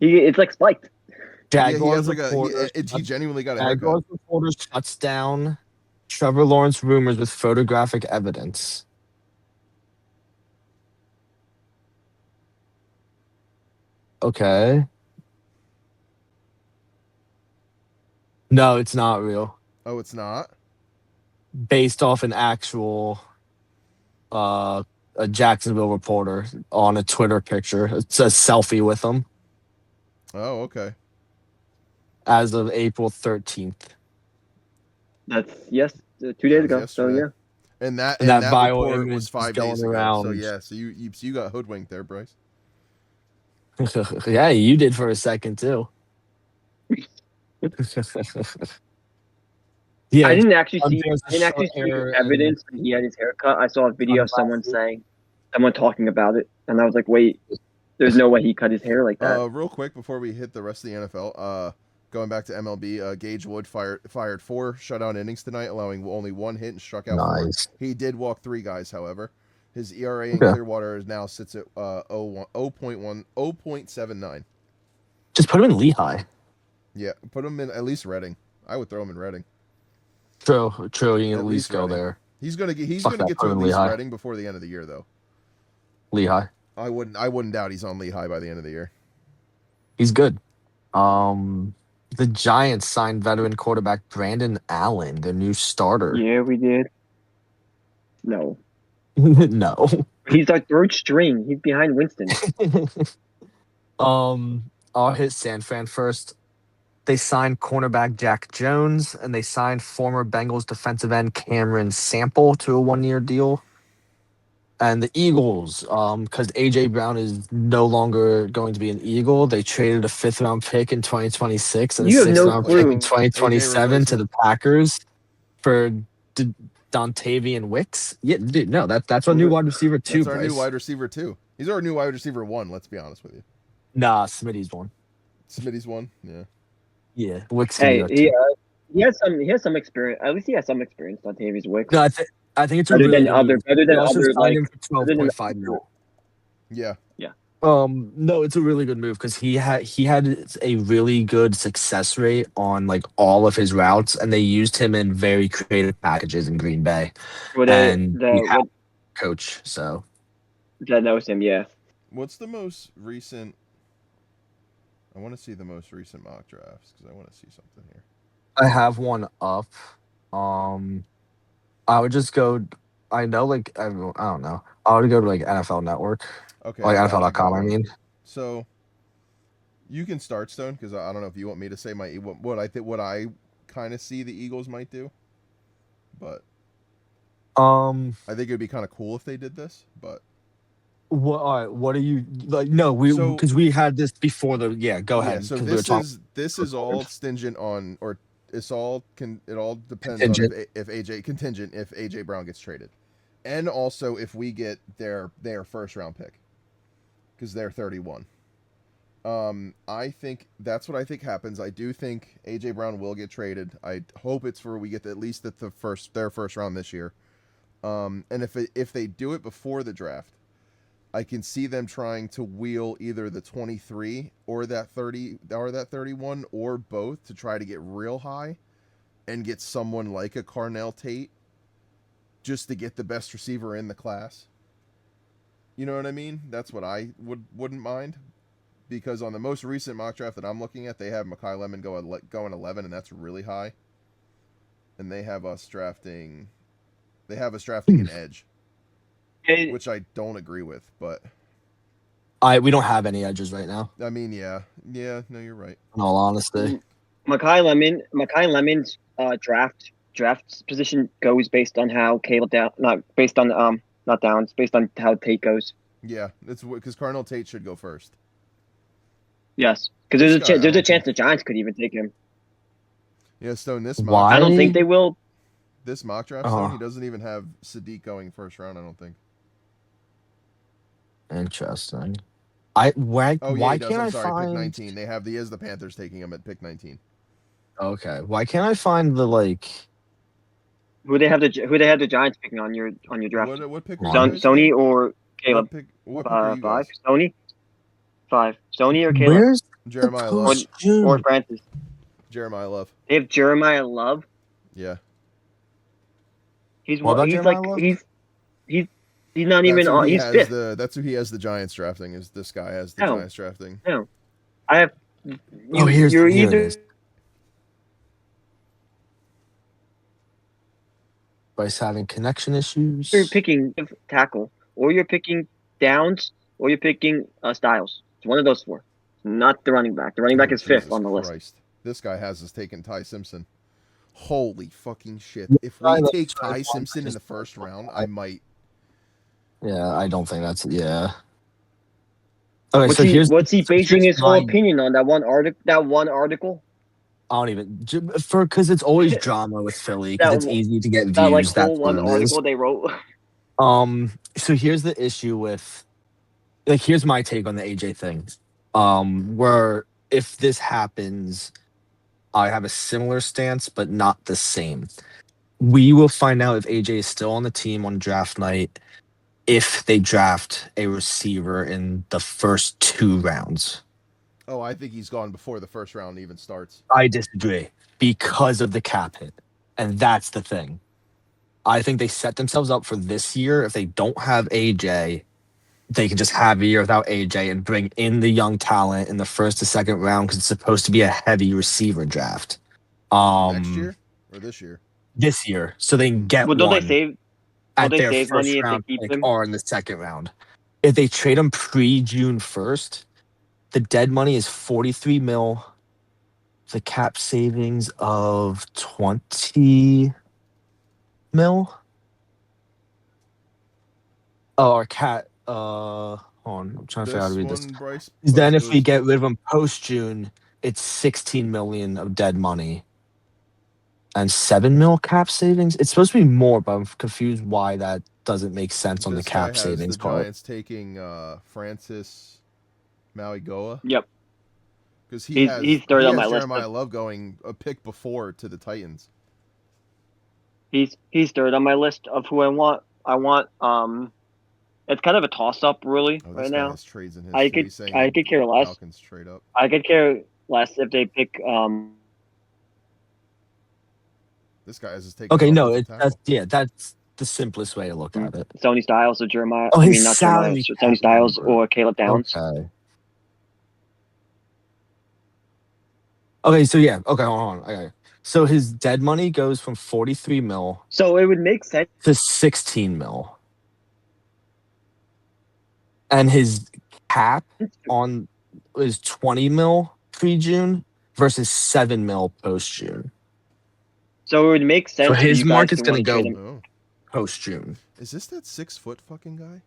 It's like spiked. Jaguars he genuinely got a haircut. Jaguars reporters shuts down Trevor Lawrence rumors with photographic evidence. Okay. No, it's not real. Oh, it's not? Based off an actual a Jacksonville reporter on a Twitter picture. It's a selfie with him. Oh, okay. As of April 13th. That's 2 days ago. Yesterday. So yeah. And that report was 5 days ago. Around. So yeah, so you got hoodwinked there, Bryce. Yeah, you did for a second too. Yeah, I didn't actually see evidence that he had his haircut. I saw a video of someone talking about it, and I was like, wait, there's no way he cut his hair like that. Real quick before we hit the rest of the NFL, going back to MLB, Gage Wood fired 4 shutout innings tonight, allowing only 1 hit and struck out 4. He did walk 3 guys, however. His ERA in Clearwater now sits at 0.79. Just put him in Lehigh. Yeah, put him in at least Reading. I would throw him in Reading. True. You can at least go there. He's gonna get to at least Reading before the end of the year, though. Lehigh. I wouldn't doubt he's on Lehigh by the end of the year. He's good. The Giants signed veteran quarterback Brandon Allen, their new starter. Yeah, we did. No. No. He's our 3rd string. He's behind Winston. I'll hit San Fran first. They signed cornerback Jack Jones, and they signed former Bengals defensive end Cameron Sample to a 1-year deal. And the Eagles, because A.J. Brown is no longer going to be an Eagle, they traded a 5th-round pick in 2026 and a 6th-round pick in 2027 to the Packers for Dontavian Wicks. Yeah, dude, no, that's our new wide receiver 2. That's our new wide receiver 2. He's our new wide receiver 1. Let's be honest with you. Nah, Smitty's 1. Smitty's 1. Yeah. Yeah, Wicks. Hey, he has some experience. At least he has some experience. Dontavian Wicks. No, I think it's better than other like 12.5 million. Yeah. No, it's a really good move because he had a really good success rate on like all of his routes, and they used him in very creative packages in Green Bay. coach, so that knows him. Yeah. What's the most recent? I want to see the most recent mock drafts because I want to see something here. I have one up. I would just go. I know, like I don't know. I would go to like NFL Network. Okay, like NFL.com. I mean, so you can start, Stone, because I don't know if you want me to say what I kind of see the Eagles might do, but I think it'd be kind of cool if they did this. But what are you like? No, because we had this before the Go ahead. So this is all stingent on, or it all depends contingent. On if AJ contingent if AJ Brown gets traded, and also if we get their first round pick, because they're 31. I think that's what I think happens. I do think AJ Brown will get traded. I hope it's for we get at least their first round this year. And if they do it before the draft, I can see them trying to wheel either the 23 or that 30 or that 31 or both to try to get real high and get someone like a Carnell Tate just to get the best receiver in the class. You know what I mean? That's what I wouldn't mind. Because on the most recent mock draft that I'm looking at, they have Makai Lemon going 11, and that's really high. And they have us drafting an edge, which I don't agree with. But we don't have any edges right now. I mean, yeah, no, you're right. In all honesty, Makai Lemon's draft position goes based on how Caleb not based on not downs, based on how Tate goes. Yeah, it's because Carnell Tate should go first. Yes, because there's a chance the Giants could even take him. Yeah, Stone. I don't think they will. This mock draft, Stone, he doesn't even have Sadiq going first round. I don't think. Interesting. Why can't I find pick 19? They have the Panthers taking him at pick 19. Okay, why can't I find the who they have the Giants picking on your draft? What pick? Sony or Caleb? What pick are you guys? 5. Sony. 5. Sony or Caleb? Where's Jeremiah Love or Francis? Jeremiah Love. They have Jeremiah Love. Yeah. He's not even on. He's fifth. That's who he has the Giants drafting. Is this guy has the Giants drafting? No, I have. Here it is. Bryce having connection issues. You're picking tackle, or you're picking Downs, or you're picking Styles. It's one of those 4. Not the running back. The running back is fifth on the list. This guy has us taking Ty Simpson. Holy fucking shit. If we take Ty Simpson in the first round, I might. Yeah, I don't think that's Okay, what's he basing his whole opinion on? That one article? I don't even because it's always drama with Philly because it's easy to get views. That's one article they wrote. So here's the issue with here's my take on the AJ thing. Where if this happens, I have a similar stance, but not the same. We will find out if AJ is still on the team on draft night if they draft a receiver in the first 2 rounds. Oh, I think he's gone before the first round even starts. I disagree because of the cap hit. And that's the thing. I think they set themselves up for this year. If they don't have AJ, they can just have a year without AJ and bring in the young talent in the first to second round because it's supposed to be a heavy receiver draft. Next year or this year? This year. So they can get don't they save money if they keep them? Or in the second round. If they trade them pre-June 1st, the dead money is 43 mil. The cap savings of 20 mil. Oh, our cat. Hold on. I'm trying to figure out how to read this. Bryce, then if we get rid of them post-June, it's 16 million of dead money. And 7 mil cap savings. It's supposed to be more, but I'm confused why that doesn't make sense on the cap savings part. The Giants taking Francis Mauigoa. Yep. Because he's third on my list. Jeremiah Love going a pick before to the Titans. He's third on my list of who I want. It's kind of a toss-up, really, right now. I could care less. Falcons trade up. I could care less if they pick. This guy has his take. Okay, no, that's the simplest way to look at it. Sony Styles or Jeremiah. Oh, his not salary Jeremiah. Sony Styles number. or Caleb Downs. Okay, so yeah. Okay, hold on. Okay. So his dead money goes from 43 mil. So it would make sense to 16 mil. And his cap on is 20 mil pre-June versus 7 mil post-June. So it would make sense. So his market's going to go post-June. Is this that 6 foot fucking guy?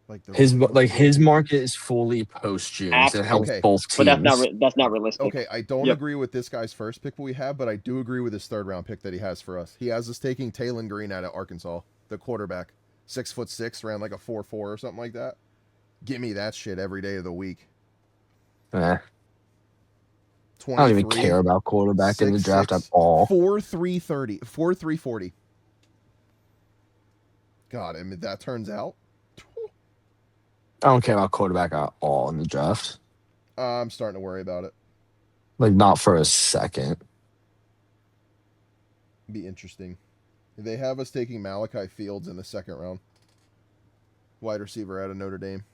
Like his market is fully post-June. So it helps both teams. But that's not realistic. Okay, I don't agree with this guy's first pick we have, but I do agree with his third round pick that he has for us. He has us taking Taylon Green out of Arkansas, the quarterback, 6'6", ran like a 4.4 or something like that. Give me that shit every day of the week. I don't even care about quarterback in the draft at all. 4.330, 4.340. God, I mean, that turns out. I don't care about quarterback at all in the draft. I'm starting to worry about it. Like, not for a second. Be interesting. They have us taking Malachi Fields in the second round. Wide receiver out of Notre Dame.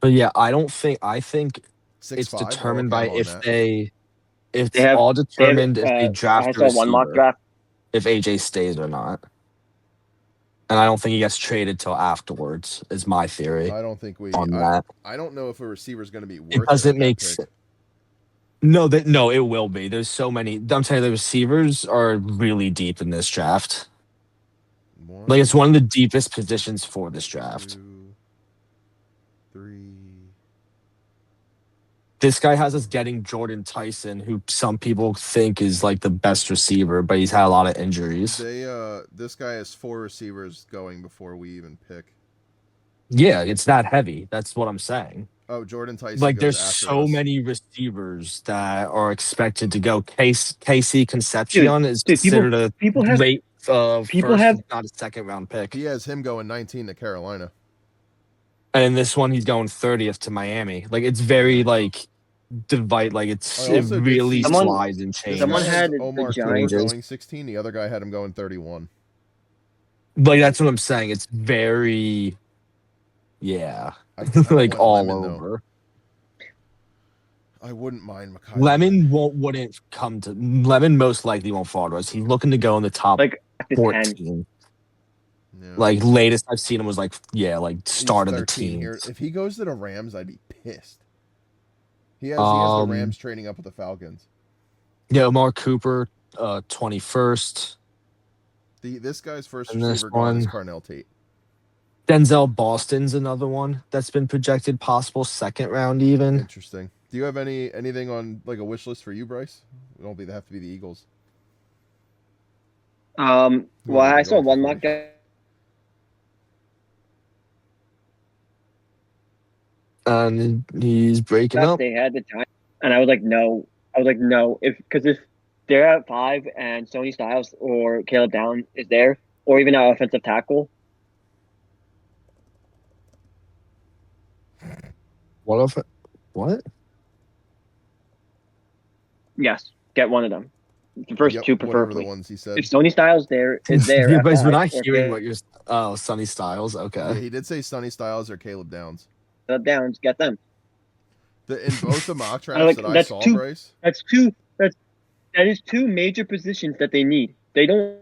But yeah, I think 6'5", it's determined by if they draft a receiver, one mock draft. If AJ stays or not. And I don't think he gets traded till afterwards, is my theory. I don't think that. I don't know if a receiver is going to be worth it. It doesn't make sense. No, it will be. There's so many. I'm telling you, the receivers are really deep in this draft. Like, it's one of the deepest positions for this draft. 2, 3. This guy has us getting Jordan Tyson, who some people think is like the best receiver, but he's had a lot of injuries. This guy has 4 receivers going before we even pick. Yeah, it's that heavy. That's what I'm saying. Oh, Jordan Tyson. Like, there's so many receivers that are expected to go. Casey Concepcion is considered a late first, not a second round pick. He has him going 19 to Carolina. And in this one, he's going 30th to Miami. Like, it's very, like, it really slides and changes. Someone had Omar Cooper going 16. The other guy had him going 31. Like, that's what I'm saying. It's very, like, all over. I wouldn't mind Makai. Lemon Lemon most likely won't fall to us. He's looking to go in the top 14. Yeah. Like, latest I've seen him was start of the team. Here. If he goes to the Rams, I'd be pissed. He has the Rams trading up with the Falcons. Yeah, Omar Cooper, 21st. This guy's first receiver gone is Carnell Tate. Denzel Boston's another one that's been projected possible second round even. Interesting. Do you have anything on like a wish list for you, Bryce? It don't have to be the Eagles. Well, I saw one mock guy. And he's breaking up. They had the time, and I was like, no. If they're at 5 and Sony Styles or Caleb Downs is there, or even our offensive tackle. What? Yes, get one of them. The first two, preferably. The ones he said. If Sony Styles is there. Yeah, but we're not hearing what you're. Oh, Sonny Styles. Okay. Yeah, he did say Sonny Styles or Caleb Downs. Downs, get them. In both the mock drafts I saw, Bryce. That is 2 major positions that they need. They don't.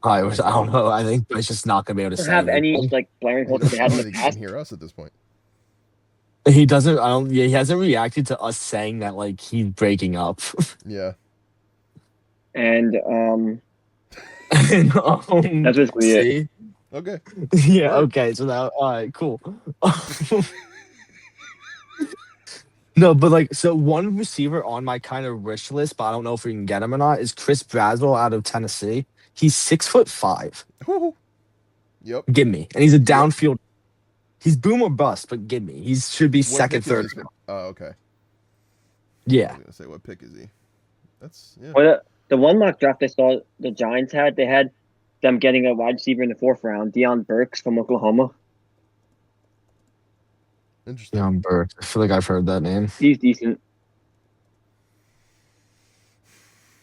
I don't know. I think it's just not gonna be able to have any blaring holes that they had in the past. He can hear us at this point. He doesn't. He hasn't reacted to us saying that he's breaking up. Yeah. And that's basically it. Okay. Yeah. Okay. So now, all right. Cool. No, but so one receiver on my kind of wish list, but I don't know if we can get him or not, is Chris Braswell out of Tennessee. He's 6'5". Yep. Give me, and he's a downfield. He's boom or bust, but give me. He should be second, third. Oh, okay. Yeah. I was gonna say, what pick is he? That's Well, the one mock draft I saw the Giants had, they had them getting a wide receiver in the 4th round, Deion Burks from Oklahoma. Interesting. Deion Burks. I feel like I've heard that name. He's decent.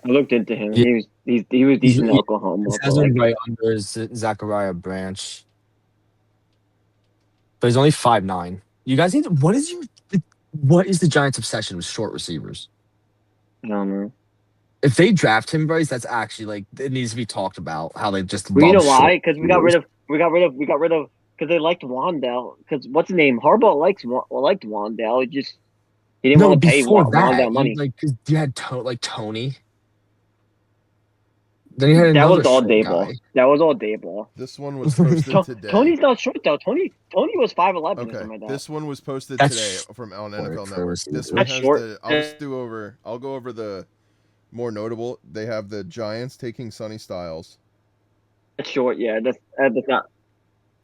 I looked into him. Yeah. He was decent in Oklahoma. He has him right under Zachariah Branch. But he's only 5'9". You guys need to, what is the Giants' obsession with short receivers? I don't know. If they draft him, Bryce, that's actually like it needs to be talked about. How they just you know why? Because we got rid of because they liked Wandell. Because what's his name? Harbaugh liked Wandell. He didn't want to pay Wandell money. Because you had Tony. Then you had that another was all Dayball. That was all Dayball. This one was posted today. Tony's not short though. Tony was 5'11" or something like that. This one was posted today from on NFL Network. This one has I'll go over the more notable. They have the Giants taking Sonny Styles. That's short, yeah. That's not,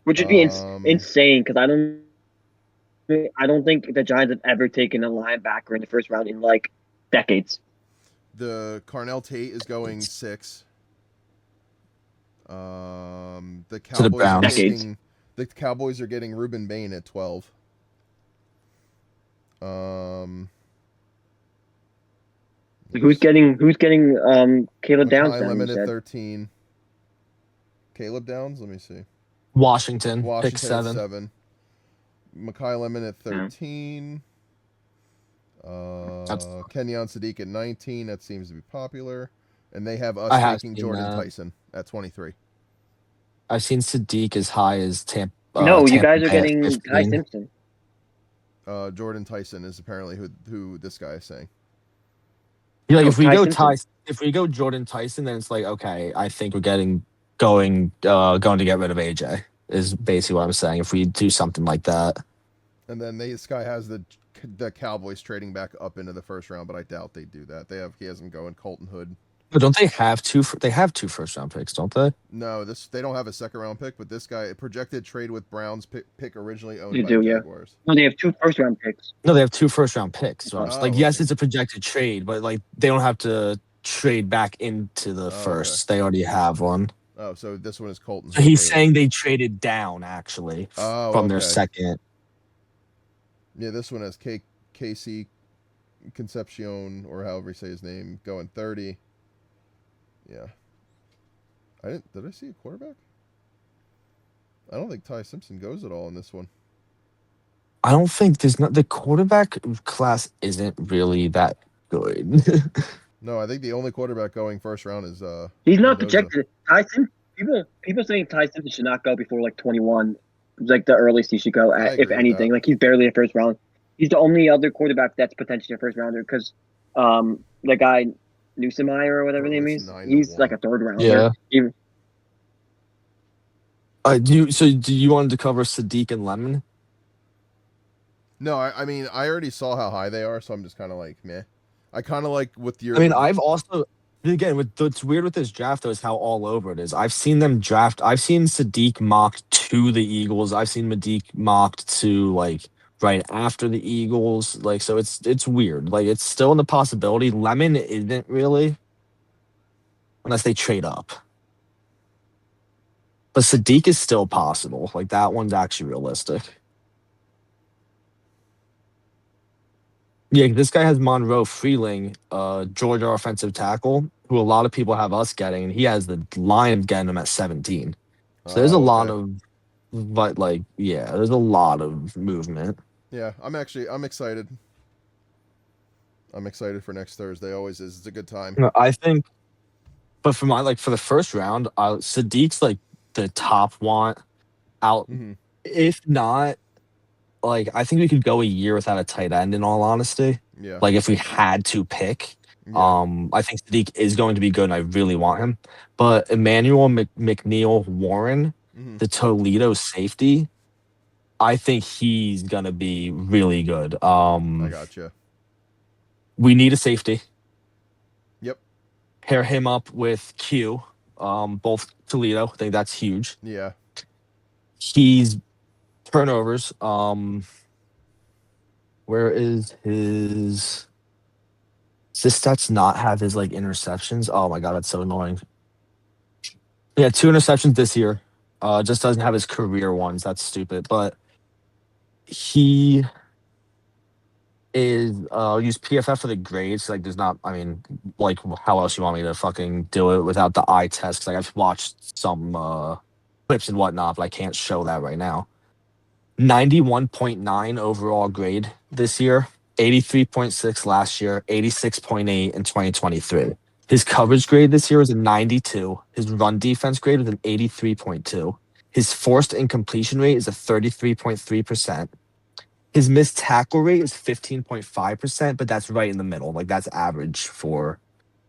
which would be insane because I don't think the Giants have ever taken a linebacker in the first round in like decades. The Carnell Tate is going 6. The Cowboys are getting Reuben Bain at 12. Who's getting Caleb Downs? Lemon at 13. Caleb Downs, let me see. Washington pick 7. Mekhi Lemon at 13. Kenyon Sadiq at 19. That seems to be popular. And they have us taking Jordan Tyson at 23. I've seen Sadiq as high as Tampa. No, you guys are getting Ty Simpson. Jordan Tyson is apparently who this guy is saying. Yeah, like if we go Jordan Tyson, then it's like okay, I think we're going to get rid of AJ. Is basically what I'm saying. If we do something like that, and then this guy has the Cowboys trading back up into the first round, but I doubt they do that. He has them going Colton Hood. But don't they have two? They have 2 first-round picks, don't they? No, they don't have a second-round pick. But this guy projected trade with Browns pick originally owned by the Jaguars. No, they have 2 first-round picks. No, they have 2 first-round picks. So yes, it's a projected trade, but like they don't have to trade back into the first. Okay. They already have one. Oh, so this one is Colton. So he's saying they traded down actually from their second. Yeah, this one has KC Concepcion, or however you say his name, going 30. Yeah. Did I see a quarterback? I don't think Ty Simpson goes at all in this one. I don't think the quarterback class isn't really that good. No, I think the only quarterback going first round is he's not projected. Tyson, people saying Ty Simpson should not go before like 21. It's like the earliest he should go at, if anything. Like he's barely a first round. He's the only other quarterback that's potentially a first rounder because the guy Newsomeyer or whatever his name is, he's like a third rounder. Yeah. Do you want to cover Sadiq and Lemon? No, I mean I already saw how high they are, so I'm just kind of like meh. I kind of like with your. I mean, I've also again what's weird with this draft though is how all over it is. I've seen them draft. I've seen Sadiq mocked to the Eagles. I've seen Sadiq mocked to like right after the Eagles. Like so, it's weird. Like it's still in the possibility. Lemon isn't really, unless they trade up. But Sadiq is still possible. Like that one's actually realistic. Yeah, this guy has Monroe Freeling, Georgia offensive tackle, who a lot of people have us getting, and he has the Lions getting him at 17. So there's a lot of, but like, yeah, there's a lot of movement. Yeah, I'm excited. I'm excited for next Thursday. Always is. It's a good time. I think, but for the first round, Sadiq's like the top want out. Mm-hmm. If not, like I think we could go a year without a tight end. In all honesty, yeah. Like if we had to pick, I think Sadiq is going to be good, and I really want him. But Emmanuel McNeil Warren, the Toledo safety, I think he's gonna be really good. I gotcha. We need a safety. Yep. Pair him up with Q, both Toledo. I think that's huge. Yeah. He's turnovers. Where is his? Does his stats not have his like interceptions? Oh my god, that's so annoying. Yeah, 2 interceptions this year. Just doesn't have his career ones. That's stupid. But he is use PFF for the grades. Like, there's not. I mean, like, how else you want me to fucking do it without the eye test? Like, I've watched some clips and whatnot, but I can't show that right now. 91.9 overall grade this year. 83.6 last year. 86.8 in 2023. His coverage grade this year was a 92. His run defense grade was an 83.2. His forced incompletion rate is a 33.3%. His missed tackle rate is 15.5%, but that's right in the middle. Like, that's average for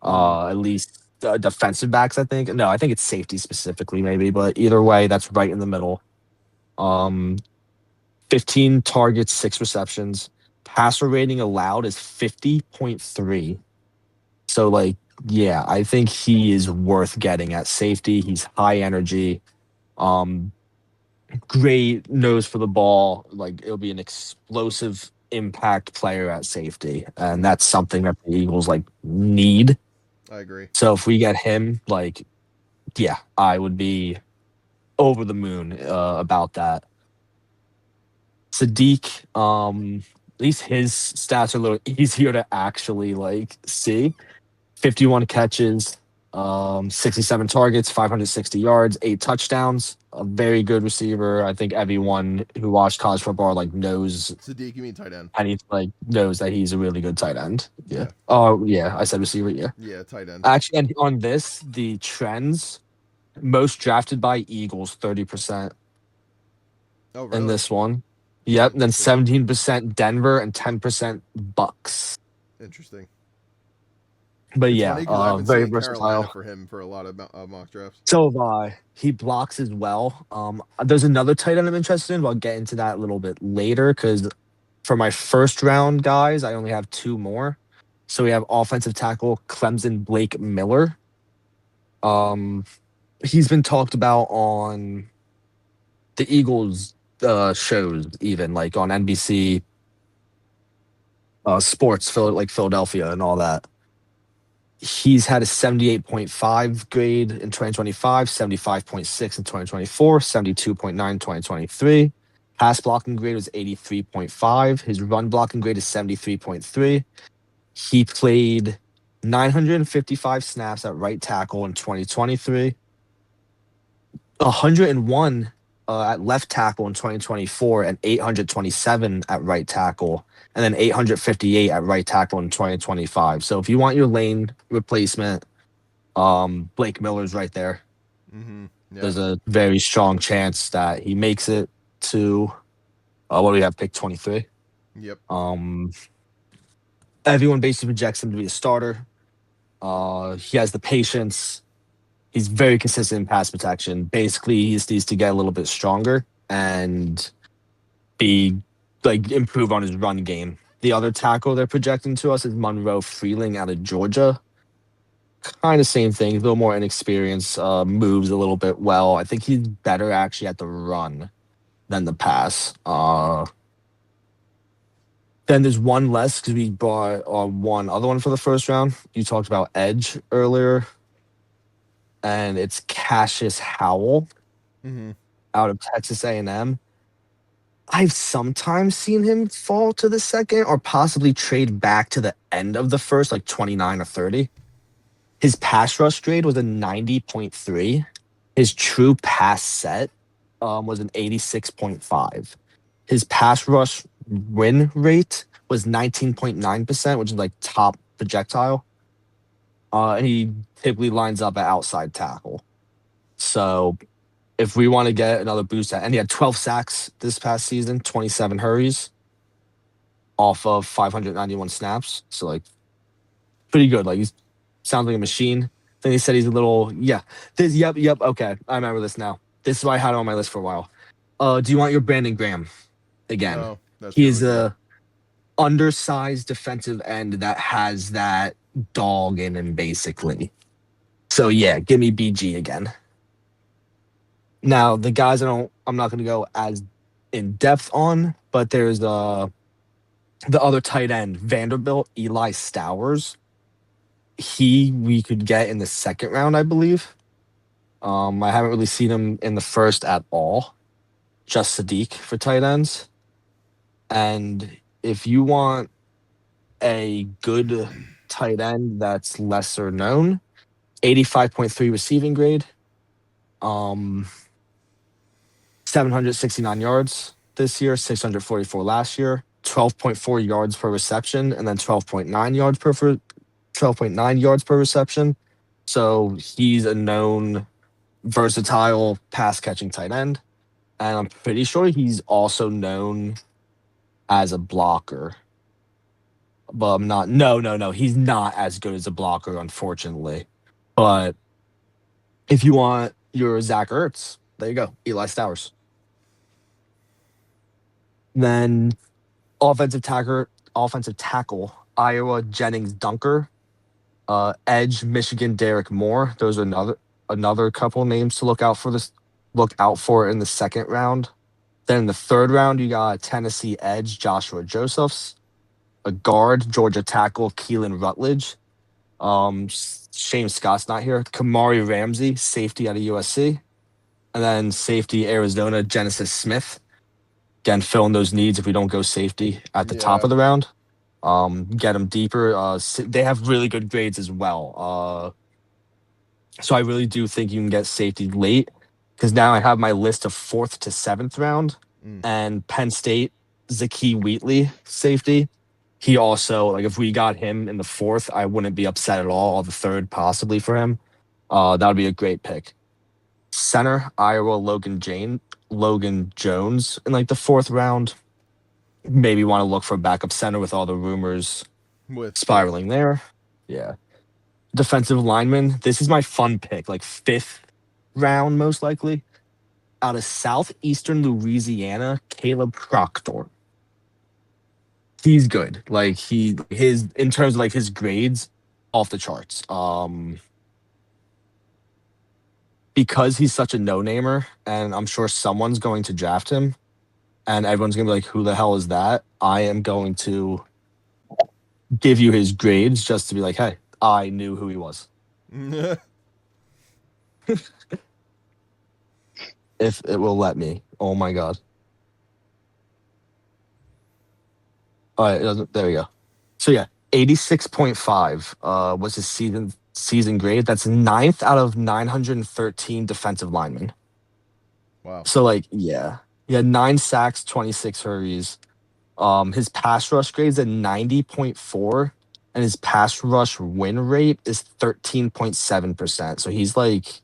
at least defensive backs, I think. No, I think it's safety specifically, maybe, but either way, that's right in the middle. 15 targets, 6 receptions. Passer rating allowed is 50.3. So, like, yeah, I think he is worth getting at safety. He's high energy. Great nose for the ball. Like, it'll be an explosive impact player at safety, and that's something that the Eagles like need. I agree. So if we get him, like, yeah, I would be over the moon about that. Sadiq, at least his stats are a little easier to actually like see. 51 catches, 67 targets, 560 yards, 8 touchdowns. A very good receiver. I think everyone who watched college football like knows. Sadiq, you mean tight end? And he like knows that he's a really good tight end. Yeah. Oh yeah, I said receiver. Yeah. Yeah, tight end. Actually, and on this, the trends most drafted by Eagles, 30%. Oh, really? In this one. Yep. Then 17% Denver and 10% Bucks. Interesting. But it's yeah, funny I've been very seeing versatile Carolina for him for a lot of mock drafts. So have I. He blocks as well. There's another tight end I'm interested in, but I'll get into that a little bit later because for my first round guys, I only have 2 more. So we have offensive tackle Clemson Blake Miller. He's been talked about on the Eagles shows, even like on NBC Sports, like Philadelphia and all that. He's had a 78.5 grade in 2025, 75.6 in 2024, 72.9 in 2023. Pass blocking grade was 83.5. His run blocking grade is 73.3. He played 955 snaps at right tackle in 2023, 101 at left tackle in 2024, and 827 at right tackle, and then 858 at right tackle in 2025. So if you want your lane replacement, Blake Miller's right there. Mm-hmm. Yeah. There's a very strong chance that he makes it to what do we have, pick 23? Yep. Everyone basically projects him to be a starter. He has the patience. He's very consistent in pass protection. Basically, he just needs to get a little bit stronger and be like improve on his run game. The other tackle they're projecting to us is Monroe Freeling out of Georgia. Kind of same thing, a little more inexperienced, moves a little bit well. I think he's better actually at the run than the pass. Then there's one less because we bought one other one for the first round. You talked about edge earlier, and it's Cassius Howell out of Texas A&M. I've sometimes seen him fall to the second or possibly trade back to the end of the first, like 29 or 30. His pass rush grade was a 90.3. His true pass set was an 86.5. His pass rush win rate was 19.9%, which is like top projectile. And he typically lines up at outside tackle. So if we want to get another boost at, and he had 12 sacks this past season, 27 hurries off of 591 snaps. So like pretty good. Like he sounds like a machine. Then he said he's a little, yep. Okay. I remember this now. This is why I had it on my list for a while. Do you want your Brandon Graham again? No, that's he is a undersized defensive end that has that dog in him, basically. So yeah, give me BG again. Now the guys I'm not going to go as in depth on, but there's the other tight end, Vanderbilt, Eli Stowers. We could get in the second round, I believe. I haven't really seen him in the first at all. Just Sadiq for tight ends. And if you want a good tight end that's lesser known. 85.3 receiving grade. 769 yards this year, 644 last year, 12.4 yards per reception, and then 12.9 yards per reception. So he's a known versatile pass catching tight end. And I'm pretty sure he's also known as a blocker. But I'm not. No. He's not as good as a blocker, unfortunately. But if you want your Zach Ertz, there you go. Eli Stowers. Then offensive tackle, Iowa Jennings Dunker. Edge, Michigan Derek Moore. Those are another couple names to look out for in the second round. Then in the third round, you got Tennessee edge Joshua Josephs, a guard Georgia tackle Keelan Rutledge. Shane Scott's not here. Kamari Ramsey, safety out of USC, and then safety Arizona Genesis Smith. Again, filling those needs if we don't go safety at the top of the round. Get them deeper. They have really good grades as well. So I really do think you can get safety late, because now I have my list of 4th to 7th round, and Penn State, Zakee Wheatley, safety. He also, like, if we got him in the 4th, I wouldn't be upset at all, or the 3rd possibly for him. That would be a great pick. Center, Iowa Logan Jones in like the 4th round. Maybe want to look for a backup center with all the rumors spiraling there. Yeah. Defensive lineman. This is my fun pick, like 5th round, most likely. Out of southeastern Louisiana, Caleb Proctor. He's good. Like in terms of like his grades, off the charts. Because he's such a no-namer, and I'm sure someone's going to draft him, and everyone's going to be like, who the hell is that? I am going to give you his grades just to be like, hey, I knew who he was. If it will let me. Oh, my God. All right, it doesn't. There we go. So, yeah, 86.5 was his season grade. That's 9th out of 913 defensive linemen. Wow. So, like, yeah. He had 9 sacks, 26 hurries. His pass rush grade's at 90.4, and his pass rush win rate is 13.7%. So he's like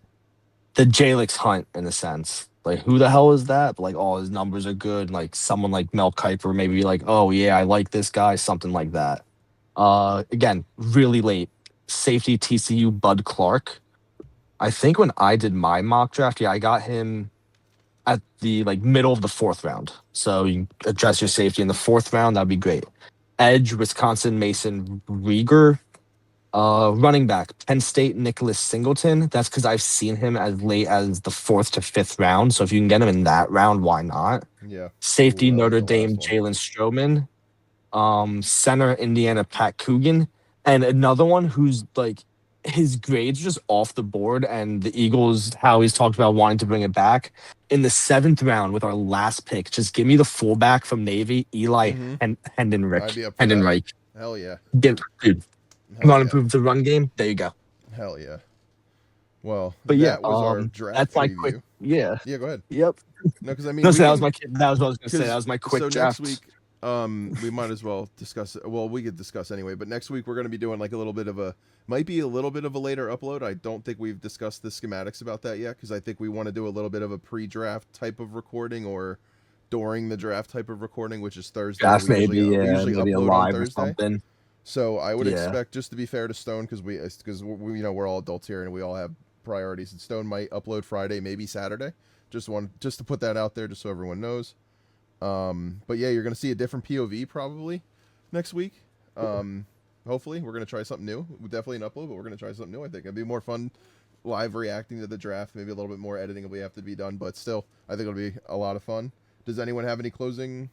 the Jalix Hunt in a sense. Like, who the hell is that? But like, all his numbers are good. Like, someone like Mel Kiper maybe like, oh yeah, I like this guy, something like that. Again, really late. Safety TCU Bud Clark. I think when I did my mock draft, I got him at the like middle of the 4th round. So you address your safety in the 4th round, that'd be great. Edge, Wisconsin Mason Rieger. Running back, Penn State Nicholas Singleton. That's because I've seen him as late as the 4th to 5th round. So if you can get him in that round, why not? Yeah. Safety Notre Dame Jalen Stroman. Center Indiana Pat Coogan. And another one who's like, his grades are just off the board, and the Eagles, how he's talked about wanting to bring it back. In the 7th round with our last pick, just give me the fullback from Navy, Eli Hendenreich. I'd be up for that. Hell yeah. Dude, you want to improve the run game? There you go. Hell yeah. Well, but that was our draft that's preview. My quick, yeah. Yeah, go ahead. Yep. No, because I mean, that was what I was going to say. That was my quick draft. Next week, we might as well discuss. Well, we could discuss anyway. But next week we're going to be doing like a little bit of a later upload. I don't think we've discussed the schematics about that yet, because I think we want to do a little bit of a pre-draft type of recording, or during the draft type of recording, which is Thursday. We usually upload a live on Thursday. Or something. So I would expect, just to be fair to Stone, because we we're all adults here and we all have priorities. And Stone might upload Friday, maybe Saturday. Just to put that out there, just so everyone knows. But yeah, you're gonna see a different POV probably next week. Hopefully, we're gonna try something new. Definitely an upload, but we're gonna try something new. I think it'd be more fun live reacting to the draft. Maybe a little bit more editing will have to be done, but still, I think it'll be a lot of fun. Does anyone have any closing?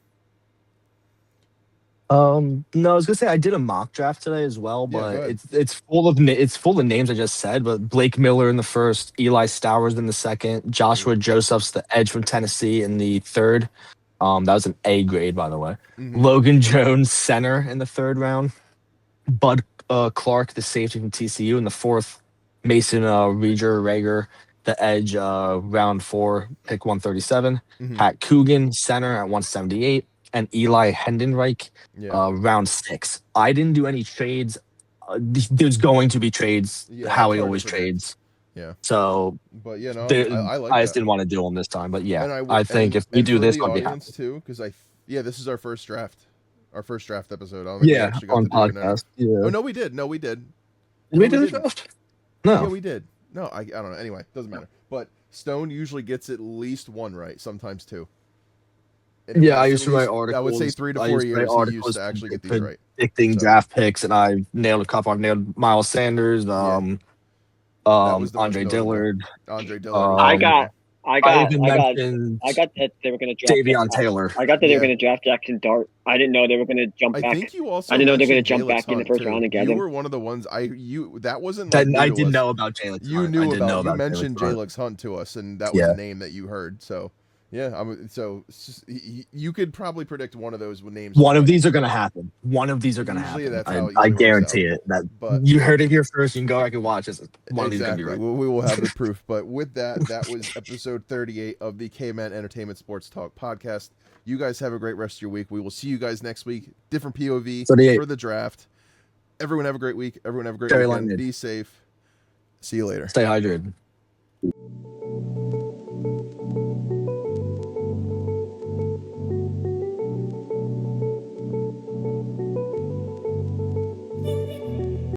No, I was gonna say I did a mock draft today as well, but it's full of names I just said. But Blake Miller in the 1st, Eli Stowers in the 2nd, Joshua Josephs, the edge from Tennessee, in the 3rd. That was an A grade, by the way. Logan Jones, center, in the 3rd round. Bud Clark, the safety from TCU, and the fourth, Mason Rager, the edge, round 4, pick 137. Pat Coogan, center at 178, and Eli Hendenreich, round 6. I didn't do any trades. There's going to be trades. How he always trades. Yeah. So, but I like I that. just didn't want to do them this time. But yeah, and I think if we do this, I'll be happy too, because this is our first draft episode. I don't think we actually on got to podcast. Oh no, we did. No, we did. Did we do the draft? No. Yeah, we did. No, I don't know. Anyway, doesn't matter. But Stone usually gets at least 1 right, sometimes 2. I used to write articles. I would say 3 to 4 years he used to actually get these right. Predicting draft picks, and I nailed a couple. I've nailed Miles Sanders, Andre Dillard. I got that they were going to draft Davion Taylor. I got that they were going to draft Jackson Dart. I didn't know they were going to jump back. I think you also. I didn't know they were going to jump back in the first round and get him. You were one of the ones that wasn't. Like I didn't know about Jalen. You knew about. You mentioned Jalix Hunt to us, and that was a name that you heard. So. Yeah, so you could probably predict one of those names. One of these are going to happen. One of these are going to happen. That's how I guarantee it. But you heard it here first. You can go back and watch this. One of these is going to be right. We will have the proof. But with that was episode 38 of the Caveman Entertainment Sports Talk podcast. You guys have a great rest of your week. We will see you guys next week. Different POV 38. For the draft. Everyone have a great week. Everyone have a great weekend. Be safe. See you later. Stay hydrated.